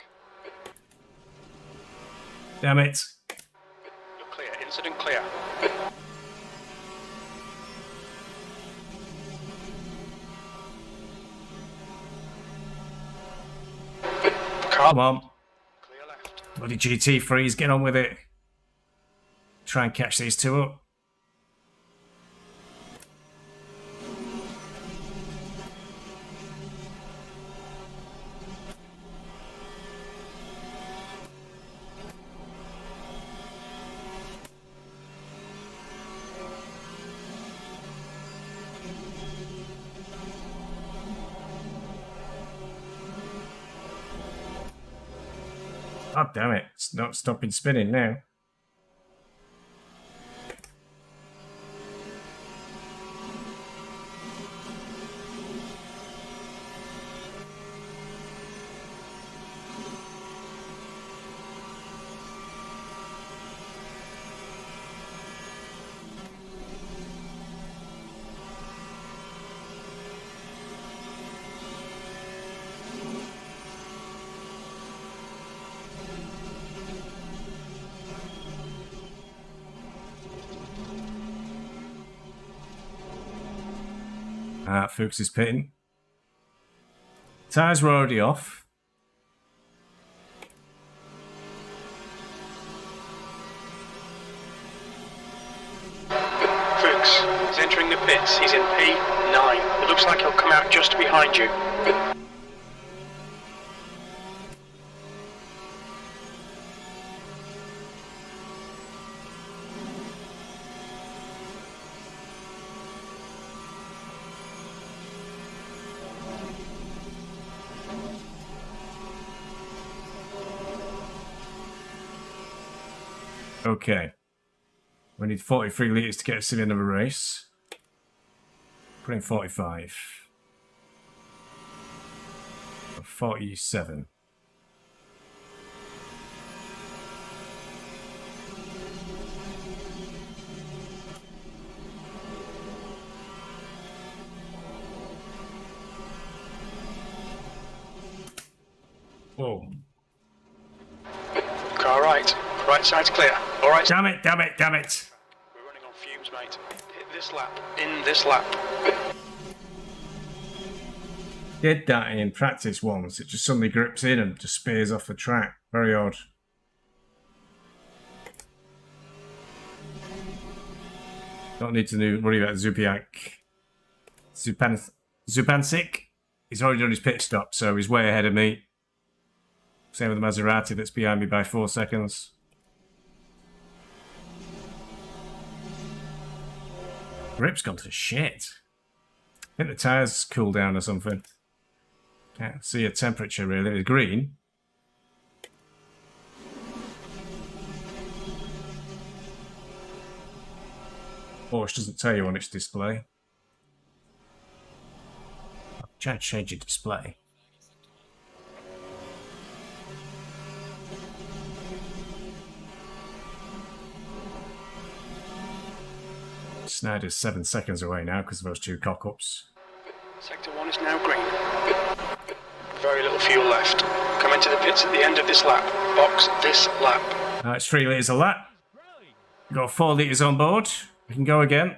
Damn it. You're clear. Incident clear. Come on. Clear left. Bloody GT3s, get on with it. Try and catch these two up. God damn it, it's not stopping spinning now. Fuchs is pitting. Tyres were already off. Fuchs is entering the pits. He's in P9. It looks like he'll come out just behind you. Okay. We need 43 litres to get us in another race. Put in 45. 47. Whoa. Car right. Right side's clear. All right. Damn it, damn it, damn it. We're running on fumes, mate. Hit this lap. In this lap. Did that in practice once. It just suddenly grips in and just spears off the track. Very odd. Don't need to worry about Zupancic. He's already done his pit stop, so he's way ahead of me. Same with the Maserati that's behind me by 4 seconds. Grip's gone to shit. I think the tyres cooled down or something. Can't see a temperature really. It's green. Porsche doesn't tell you on its display. I'll try to change your display. Snyder's 7 seconds away now because of those two cock-ups. Sector 1 is now green. Very little fuel left. Come into the pits at the end of this lap. Box this lap. Now it's 3 litres a lap. We've got 4 litres on board. We can go again.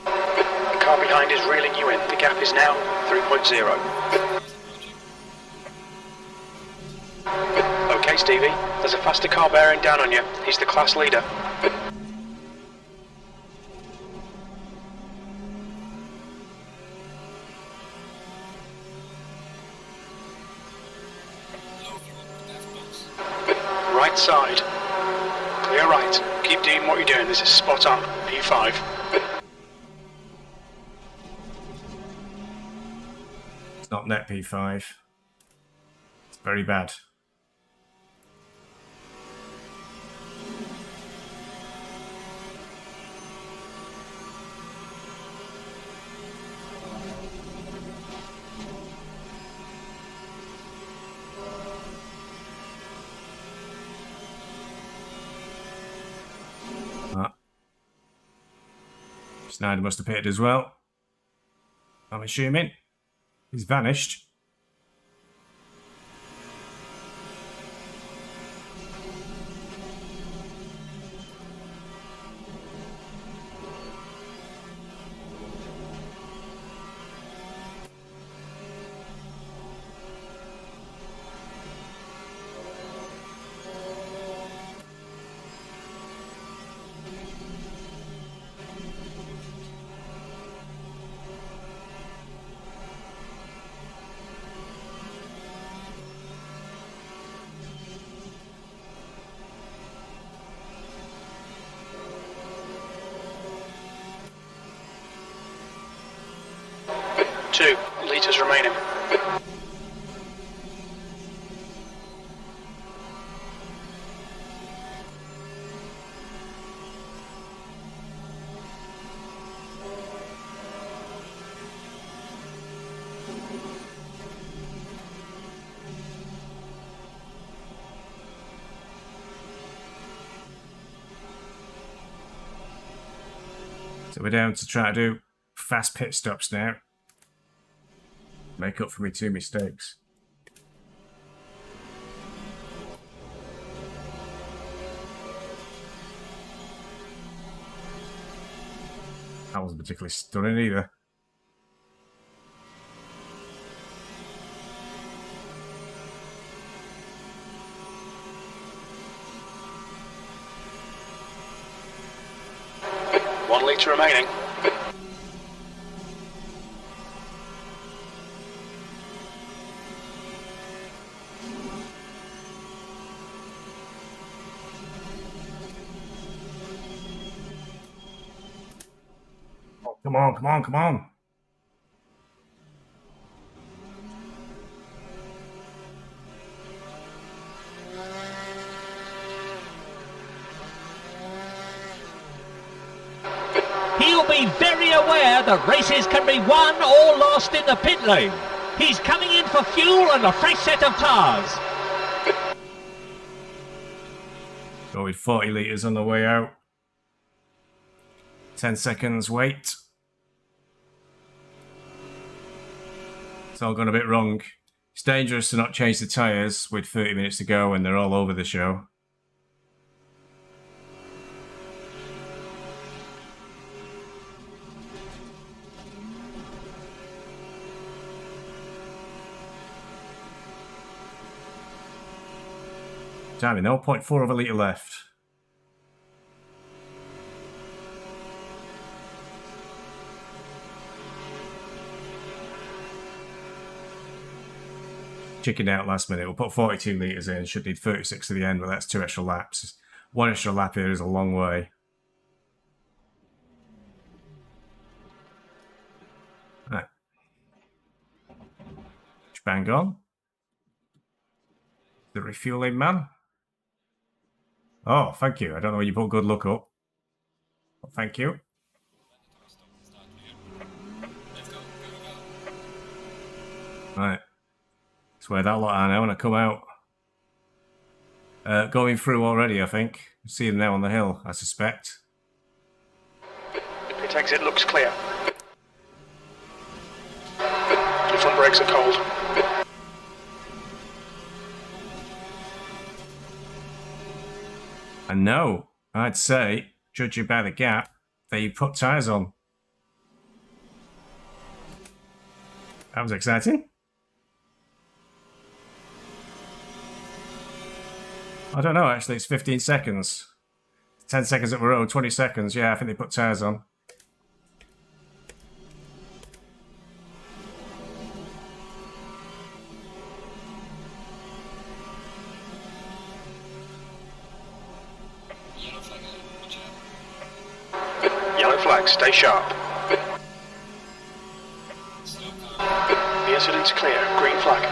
The car behind is reeling you in. The gap is now 3.0. Okay, Stevie. There's a faster car bearing down on you. He's the class leader. Right side. Clear right. Keep doing what you're doing. This is spot on. P5. It's not net P5. It's very bad. Snyder must have pitted as well. I'm assuming. He's vanished. 2 litres remaining. So we're down to try to do fast pit stops now. Make up for my 2 mistakes. That wasn't particularly stunning either. One litre remaining. Oh, come on, come on, come on. He'll be very aware that races can be won or lost in the pit lane. He's coming in for fuel and a fresh set of tyres. Go with 40 litres on the way out. 10 seconds wait. It's all gone a bit wrong. It's dangerous to not change the tyres with 30 minutes to go and they're all over the show. Timing 0.4 of a litre left. Chickened out last minute. We'll put 42 litres in. Should need 36 at the end, but that's 2 extra laps. 1 extra lap here is a long way. Right. Bang on. The refueling man. Oh, thank you. I don't know where you put good luck up. But thank you. Let's go, go, go. Right. That's where that lot are now when I come out. Going through already, I think. See them now on the hill, I suspect. Pit exit looks clear. Your front brakes are cold. And no, I'd say, judging by the gap, that you put tyres on. That was exciting. I don't know, actually, it's 15 seconds. 10 seconds at the road, 20 seconds. Yeah, I think they put tyres on. Yellow flag, watch out. Yellow flag, stay sharp. Slow car. The incident's clear. Green flag.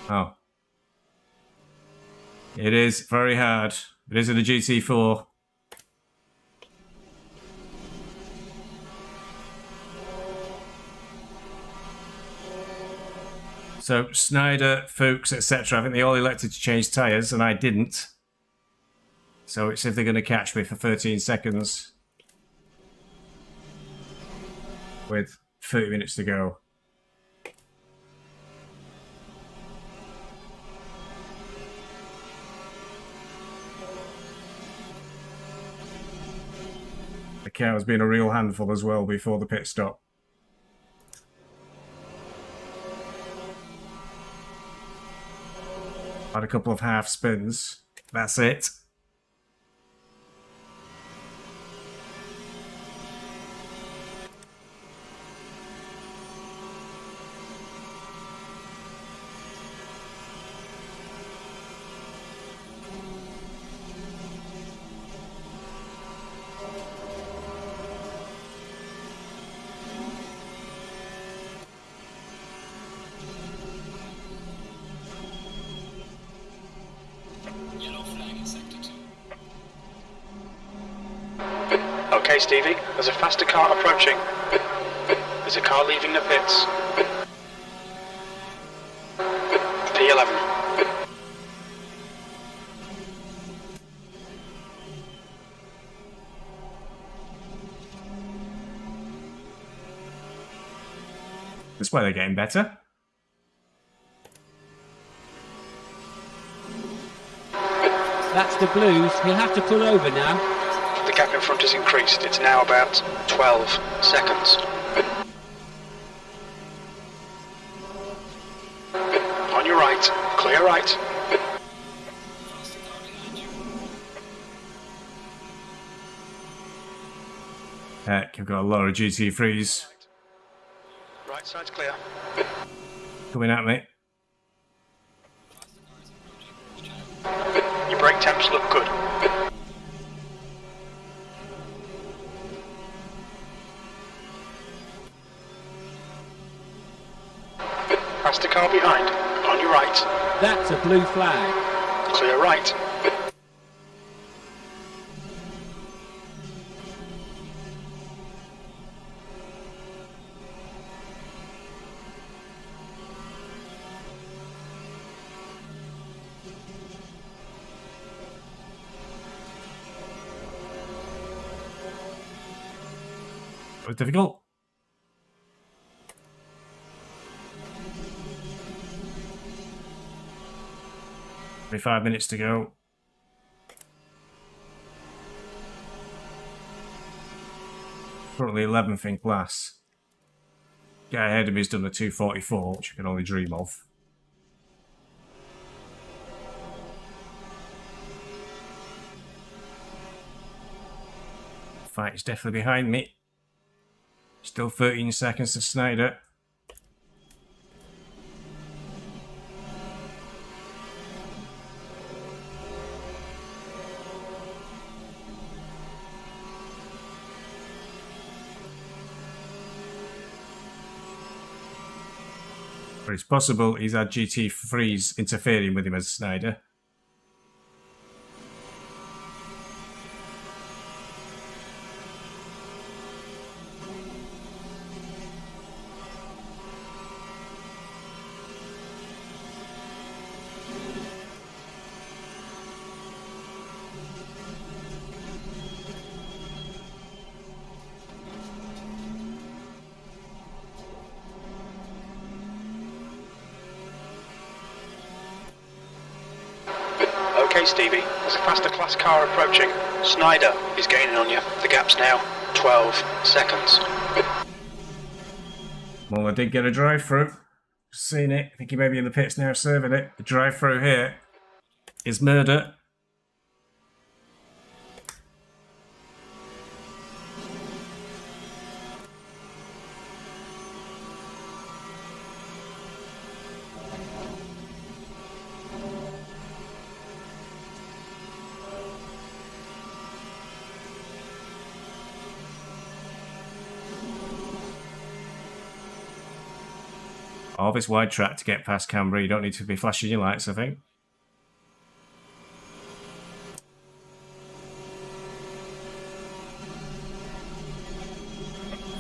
Oh. It is very hard. It is in the GT4. So Snyder, Fuchs, etc. I think they all elected to change tyres and I didn't. So it's if they're going to catch me for 13 seconds. With 30 minutes to go. The car was being a real handful as well before the pit stop. Had a couple of half spins. That's it. Okay, Stevie, there's a faster car approaching. There's a car leaving the pits. P11. This way they're getting better. That's the blues. He'll have to pull over now. The gap in front has increased. It's now about 12 seconds. On your right. Clear right. Faster car behind you. Heck, you've got a lot of GT3s Right side's clear. coming at me. Faster car is approaching. Watch out. Your brake temps look good. Faster car behind. On your right. That's a blue flag. Clear right. It was difficult. Only 5 minutes to go. Currently 11th in class. Guy ahead of me has done a 244, which I can only dream of. Fight is definitely behind me. Still 13 seconds to Snyder. But it's possible he's had GT3s interfering with him as Snyder. Okay, Stevie, there's a faster class car approaching. Snyder is gaining on you. The gap's now 12 seconds. Well, I did get a drive-through. Seen it. I think he may be in the pits now serving it. The drive-through here is murder. All this wide track to get past Canberra, you don't need to be flashing your lights, I think.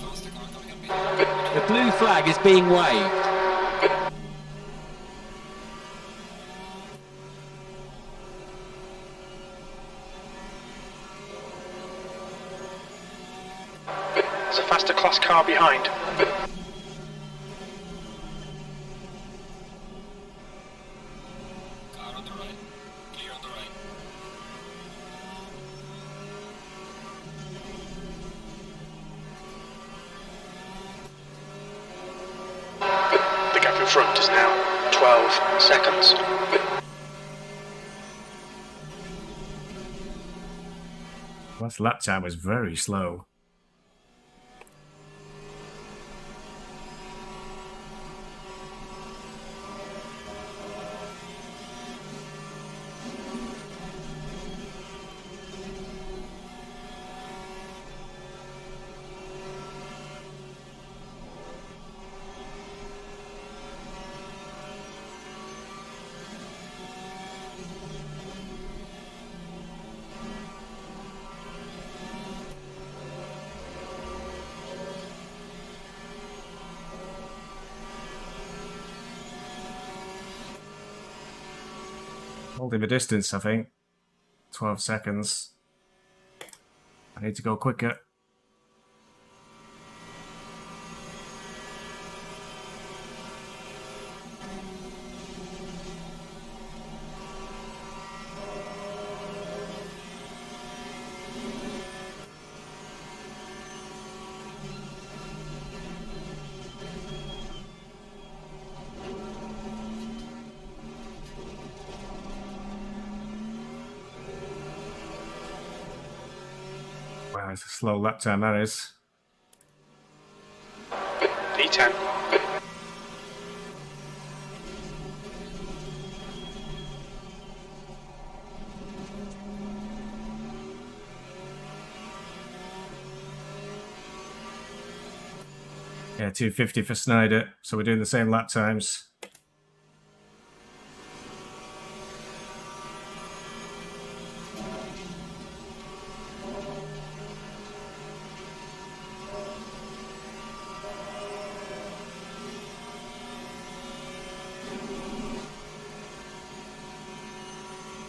Faster car coming up behind. The blue flag is being waved. There's a faster class car behind. Car on the right. Clear on the right. The gap in front is now 12 seconds. Last lap time was very slow. holding the distance, I think. 12 seconds. I need to go quicker. Wow, it's a slow lap time, that is. P10. Yeah, 250 for Snyder, so we're doing the same lap times.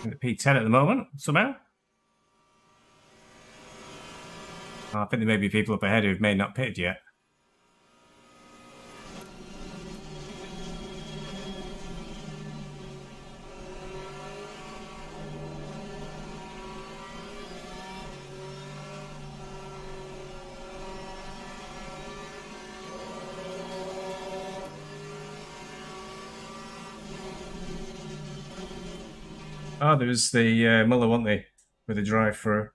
In the P10 at the moment, somehow. Oh, I think there may be people up ahead who may not pitted yet. Oh, there was the Muller, wasn't they? With the drive through.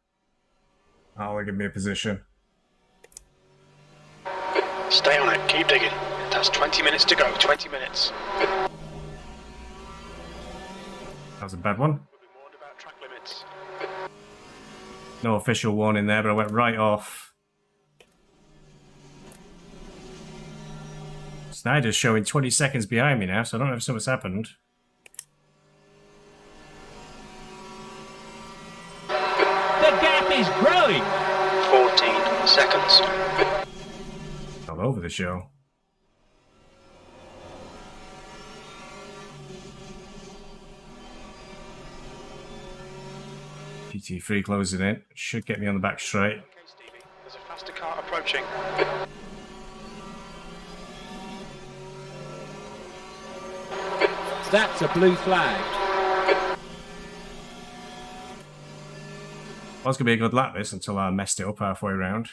Oh, they'll give me a position. Stay on it, keep digging. That's 20 minutes to go, 20 minutes. That was a bad one. We'll be warned about track limits. No official warning there, but I went right off. Snyder's showing 20 seconds behind me now, so I don't know if something's happened. The gap is growing. 14 seconds. All over the show. GT3 closing in. Should get me on the back straight. Okay, Stevie, there's a faster car approaching. That's a blue flag. Was going to be a good lap this until I messed it up halfway around.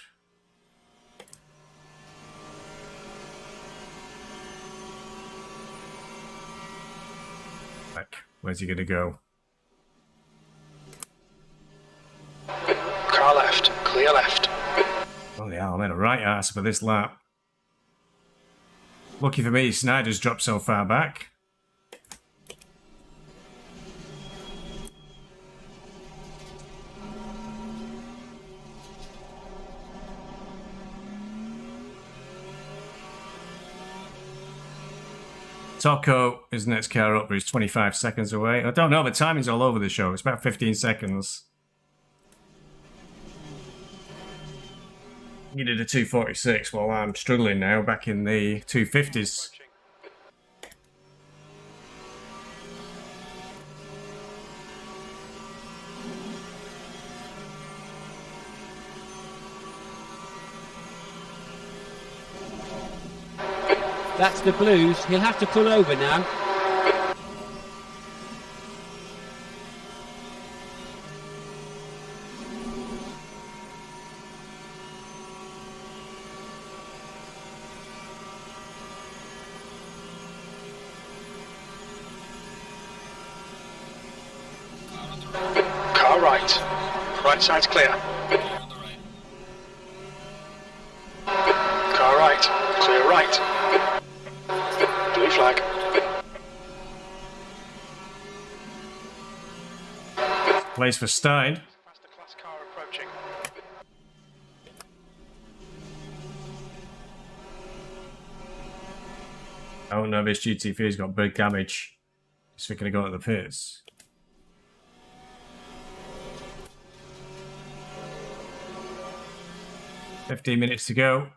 Like, where's he going to go? Car left, clear left. Oh yeah, I'm in a right ass for this lap. Lucky for me, Snyder's dropped so far back. Tocco is the next car up, but he's 25 seconds away. I don't know, the timing's all over the show. It's about 15 seconds. He did a 246 while I'm struggling now back in the 250s. That's the blues. He'll have to pull over now. Car right. Right side's clear. Clear on the right. Car right. Clear right. Blue flag. Place for Stein. Faster class car approaching. Oh no, this GT3's got big damage. Is it going to go at the pits? $15 minutes to go.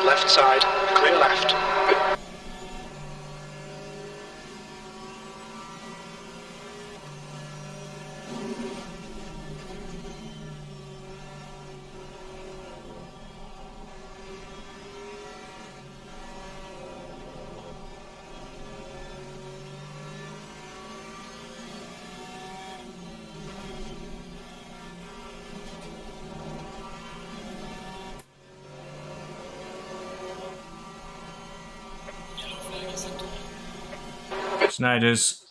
Left side, clear left. Schneider's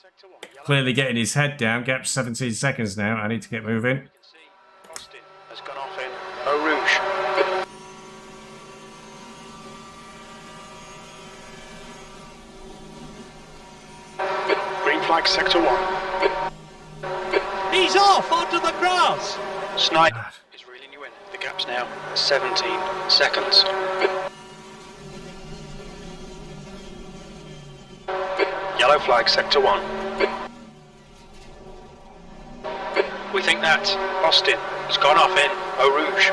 clearly getting his head down. Gap 17 seconds now. I need to get moving. Austin has gone off in Eau Rouge. Green flag sector 1. He's off onto the grass. Snyder is reeling you in. The gap's now 17 seconds. Yellow flag sector 1. We think that Austin has gone off in Eau Rouge.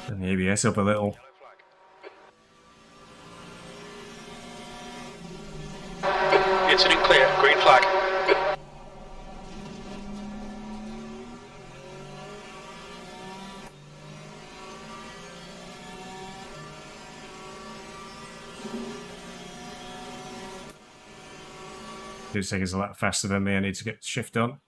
Turn the ABS up a little. Incident clear, green flag. Two seconds a lot faster than me. I need to get the shift on.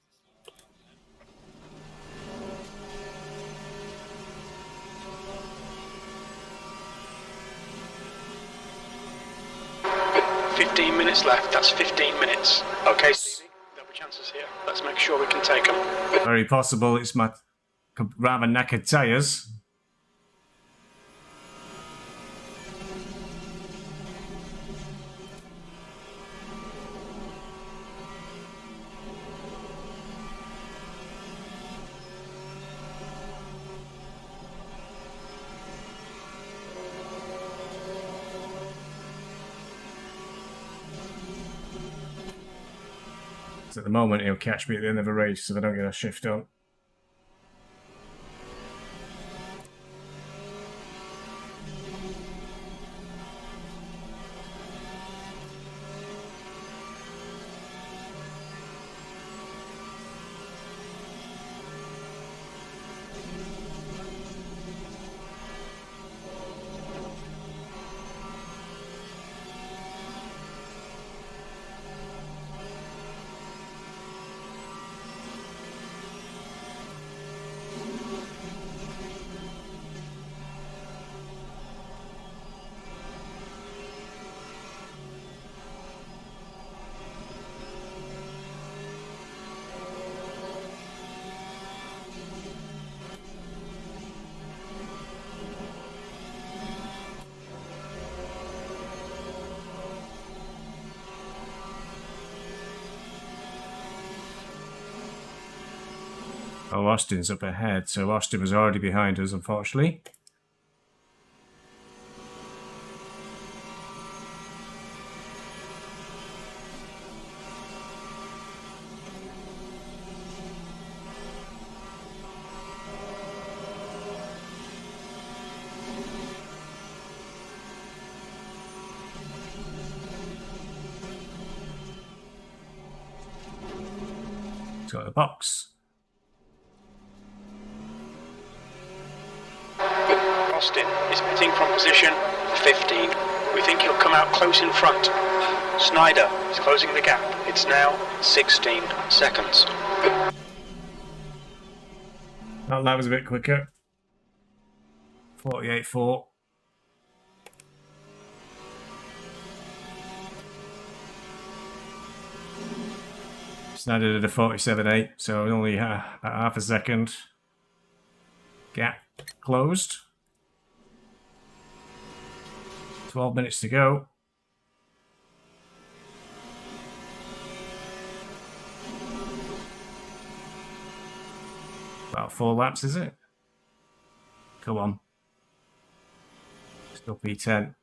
Minutes left, that's 15 minutes. Okay, Stevie, there'll be chances here. Let's make sure we can take them. Very possible it's my rather knackered tyres. At the moment, he'll catch me at the end of a race if I don't get a shift on. Oh, Austin's up ahead, so Austin was already behind us, unfortunately. He's got the box. Austin is pitting from position 15. We think he'll come out close in front. Snyder is closing the gap. It's now 16 seconds. Well, that was a bit quicker. 48.4. Snyder did a 47.8, so only about half a second. Gap closed. 12 minutes to go. About 4 laps, is it? Come on. Still P10.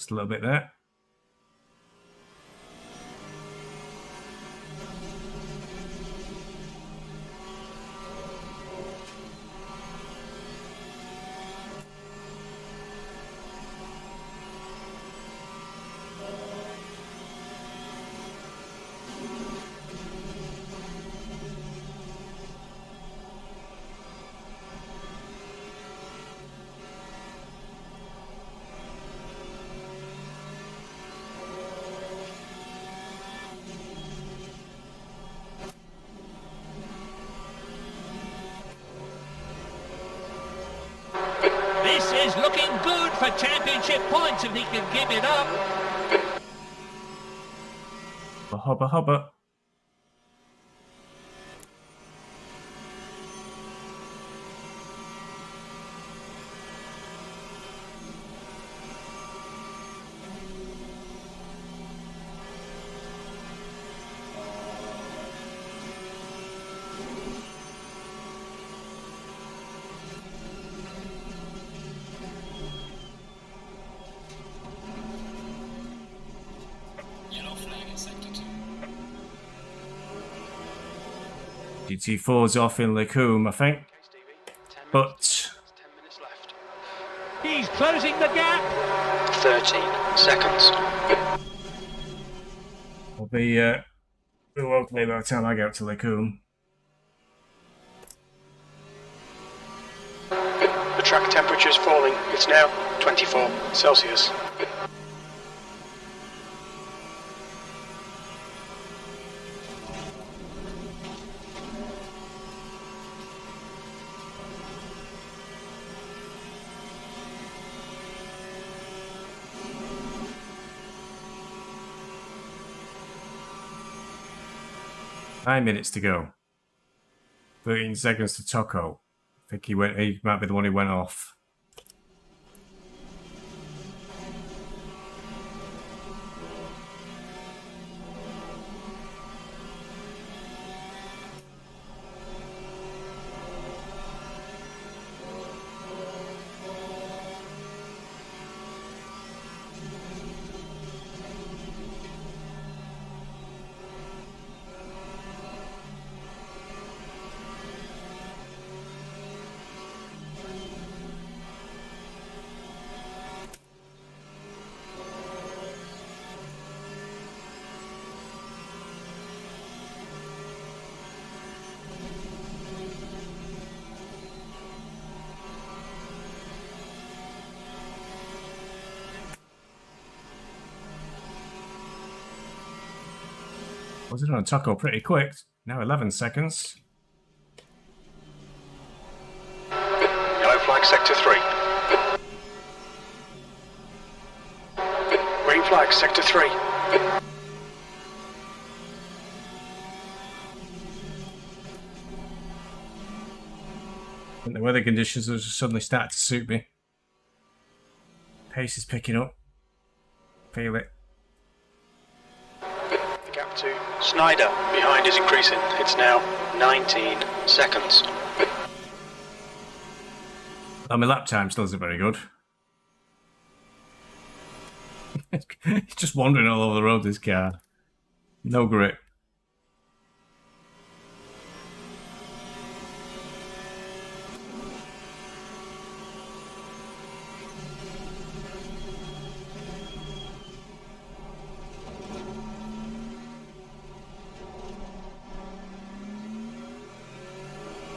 Lost a little bit there. This is looking good for championship points if he can give it up. Hubba hubba. Yellow flag in sector 2. GT4's off in Lecombe, I think. Okay, Stevie. 10 minutes. But That's 10 minutes left. He's closing the gap. 13 seconds. we'll be locally by the time I get up to Lecombe. The track temperature is falling. It's now 24 Celsius. Nine minutes to go. 13 seconds to Tocco. I think he might be the one who went off. Was it on Tocco pretty quick? Now 11 seconds. Yellow flag sector 3. Green flag sector 3. I think the weather conditions have just suddenly started to suit me. Pace is picking up. Feel it. The gap to Snyder behind is increasing. It's now 19 seconds. Oh, my lap time still isn't very good. It's just wandering all over the road, this car. No grip.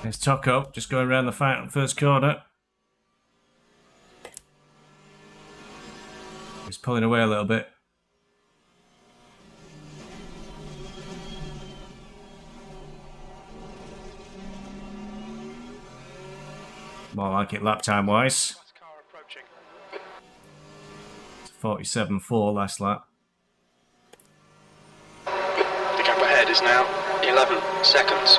There's Tocco, just going around the first corner. He's pulling away a little bit. More like it lap time wise. Last car approaching. 47.4 last lap. The gap ahead is now 11 seconds.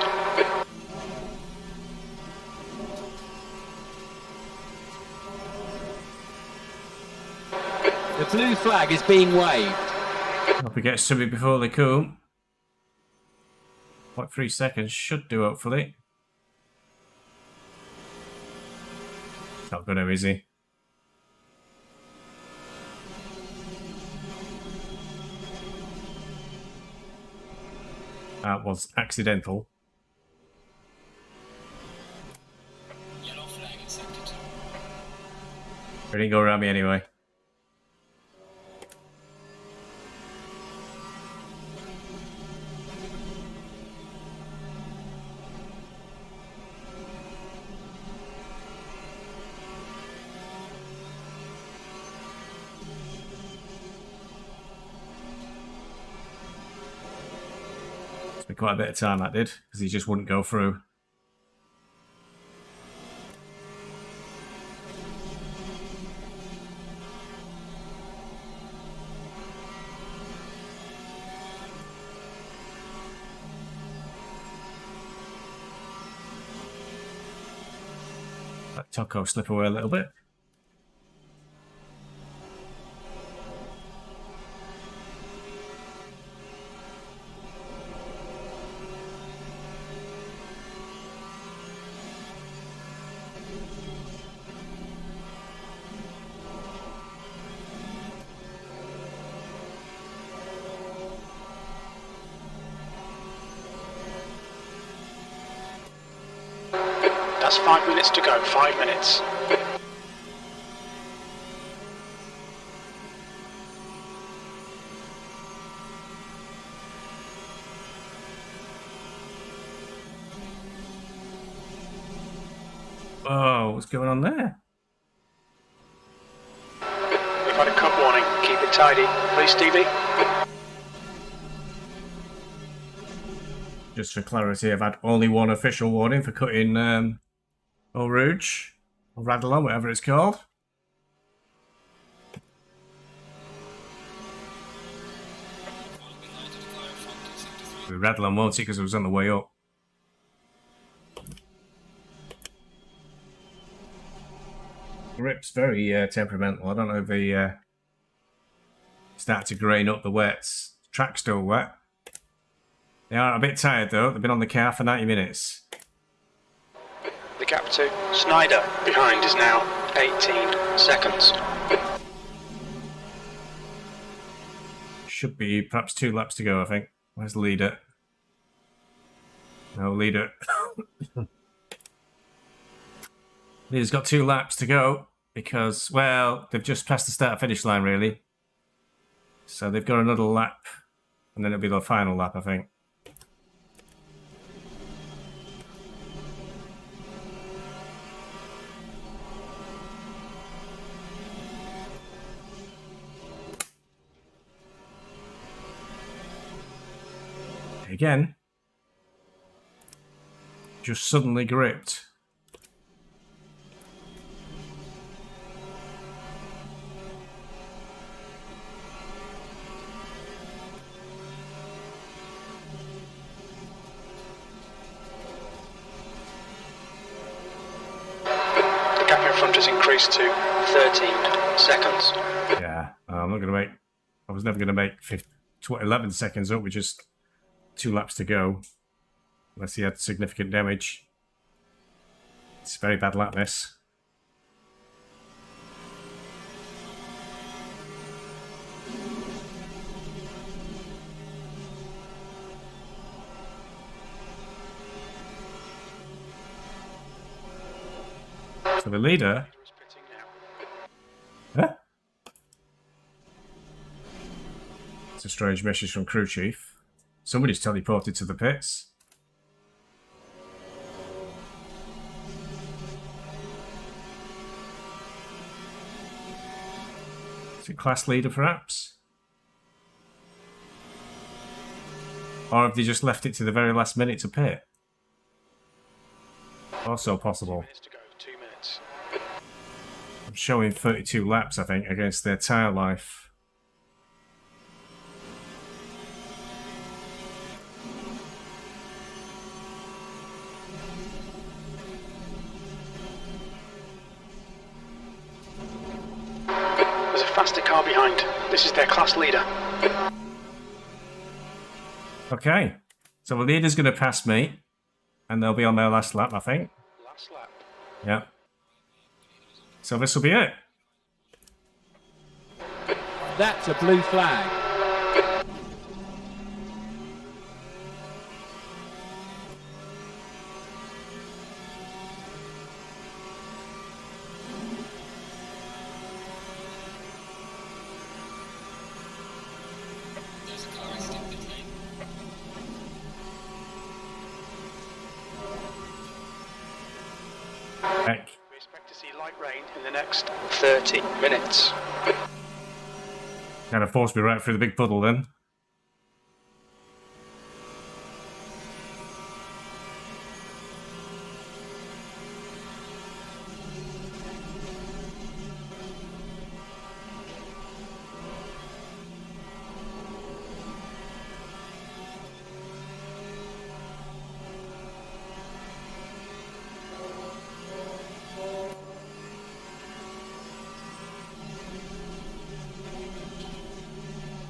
The blue flag is being waved. Hope he gets to me before they come. 0.3 seconds should do, hopefully. Not gonna, is he? That was accidental. Yellow flag in sector 2. It didn't go around me anyway. Took me quite a bit of time, that did, because he just wouldn't go through. Let Tocco slip away a little bit. That's 5 minutes to go, 5 minutes. Oh, what's going on there? We've had a cut warning, keep it tidy. Please, Stevie. Just for clarity, I've had only one official warning for cutting Eau Rouge, or Radalon, whatever it's called. Falling behind to the car in front in sector 3. The Radalon won't see because it was on the way up. Grip's very temperamental. I don't know if he started to grain up the wets. The track's still wet. They are a bit tired though. They've been on the car for 90 minutes. The gap to Snyder behind is now 18 seconds. Should be perhaps 2 laps to go, I think. Where's the leader? No, leader. Leader's got 2 laps to go because, well, they've just passed the start-finish line, really. So they've got another lap, and then it'll be the final lap, I think. Again, just suddenly gripped. The gap in front has increased to 13 seconds. Yeah, I'm not going to make... I was never going to make 11 seconds up with just 2 laps to go. Unless he had significant damage. It's a very bad lap, this. So the leader... Huh? It's a strange message from crew chief. Somebody's teleported to the pits. Is it class leader, perhaps? Or have they just left it to the very last minute to pit? Also possible. 2 minutes to go, 2 minutes. I'm showing 32 laps, I think, against their tyre life. There's a faster car behind. This is their class leader. Okay, so the leader's going to pass me, and they'll be on their last lap, I think. Last lap. Yeah. So this will be it. That's a blue flag. light rain in the next 30 minutes. Kind of forced me right through the big puddle then.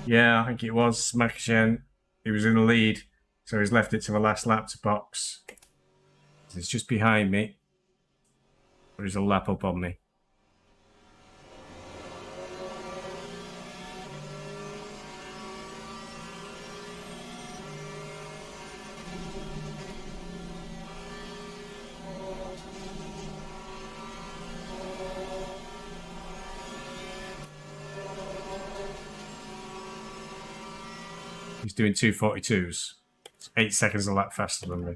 Yeah, I think it was Smackchen. He was in the lead, so he's left it to the last lap to box. It's just behind me, but he's a lap up on me. He's doing 2:42s. It's 8 seconds a lap faster than me.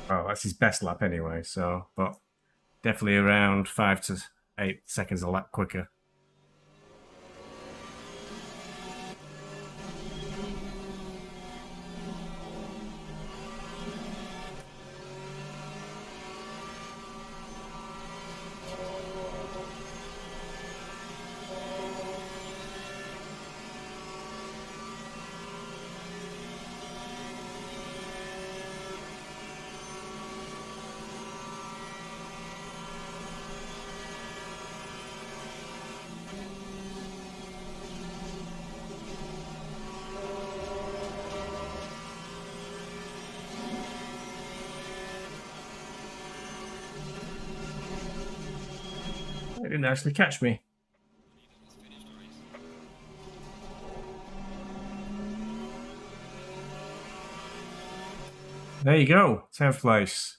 Oh, that's his best lap anyway, so, but definitely around 5 to 8 seconds a lap quicker. They didn't actually catch me. There you go, 10th place.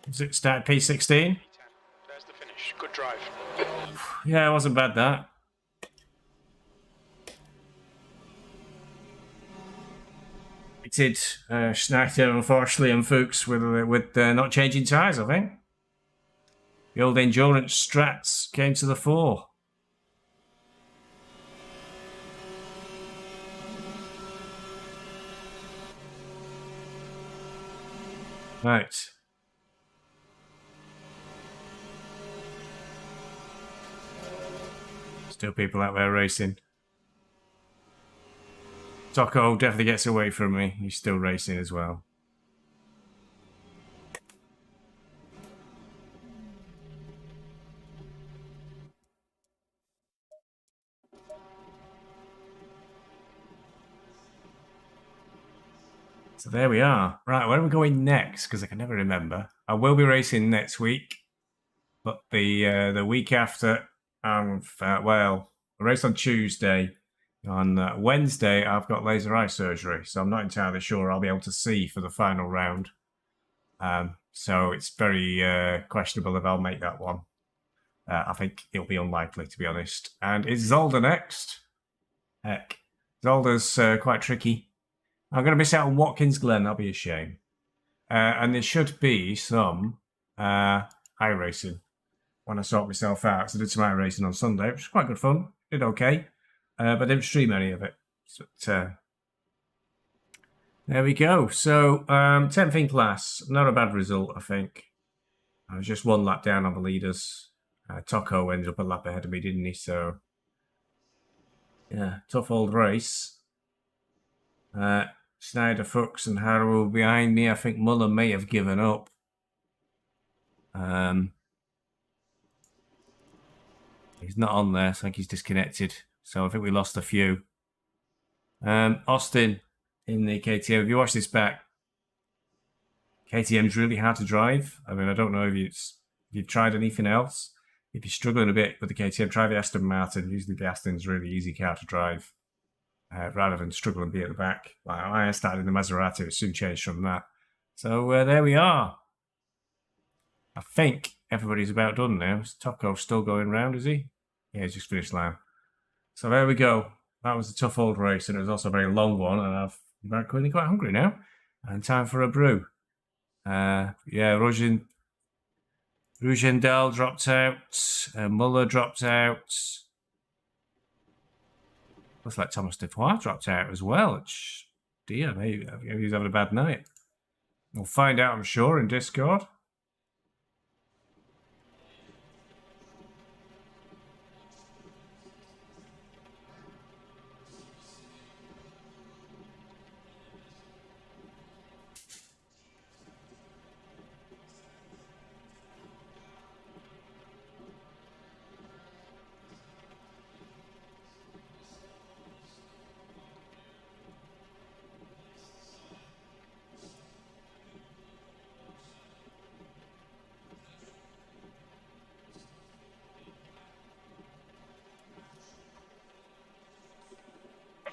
Was it start P16? There's the finish. Good drive. Yeah, it wasn't bad that. It did Schneider, unfortunately, and Fuchs with not changing tyres, I think. The old endurance strats came to the fore. Right. Still people out there racing. Tocco definitely gets away from me. He's still racing as well. So there we are. Right, where are we going next? Because I can never remember. I will be racing next week, but the week after, well, I race on Tuesday. On Wednesday, I've got laser eye surgery, so I'm not entirely sure I'll be able to see for the final round. So it's very questionable if I'll make that one. I think it'll be unlikely, to be honest. And is Zolder next? Heck, Zolder's quite tricky. I'm going to miss out on Watkins Glen. That'll be a shame. And there should be some iRacing when I sort myself out. So I did some iRacing on Sunday, which was quite good fun. Did okay. But I didn't stream any of it. But, there we go. So, 10th in class. Not a bad result, I think. I was just one lap down on the leaders. Tocco ended up a lap ahead of me, didn't he? So, yeah, tough old race. Schneider, Fuchs and Harrow behind me. I think Muller may have given up. He's not on there, so I think he's disconnected. So I think we lost a few. Austin in the KTM. If you watch this back, KTM's really hard to drive. I mean, I don't know if you've tried anything else. If you're struggling a bit with the KTM, try the Aston Martin. Usually the Aston's a really easy car to drive. Rather than struggle and be at the back. Like I started in the Maserati, it soon changed from that. So there we are. I think everybody's about done now. Is Tocco still going round, is he? Yeah, he's just finished line. So there we go. That was a tough old race, and it was also a very long one, and I'm really quite hungry now. And time for a brew. Yeah, Rujendal dropped out. Muller dropped out. Looks like Thomas Depois dropped out as well. Dear, maybe he's having a bad night. We'll find out, I'm sure, in Discord.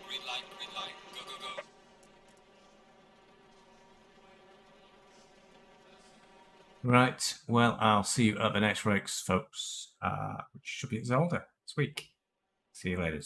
Green light, go, go, go. Right, well, I'll see you at the next race, folks, which should be at Zelda this week. See you later.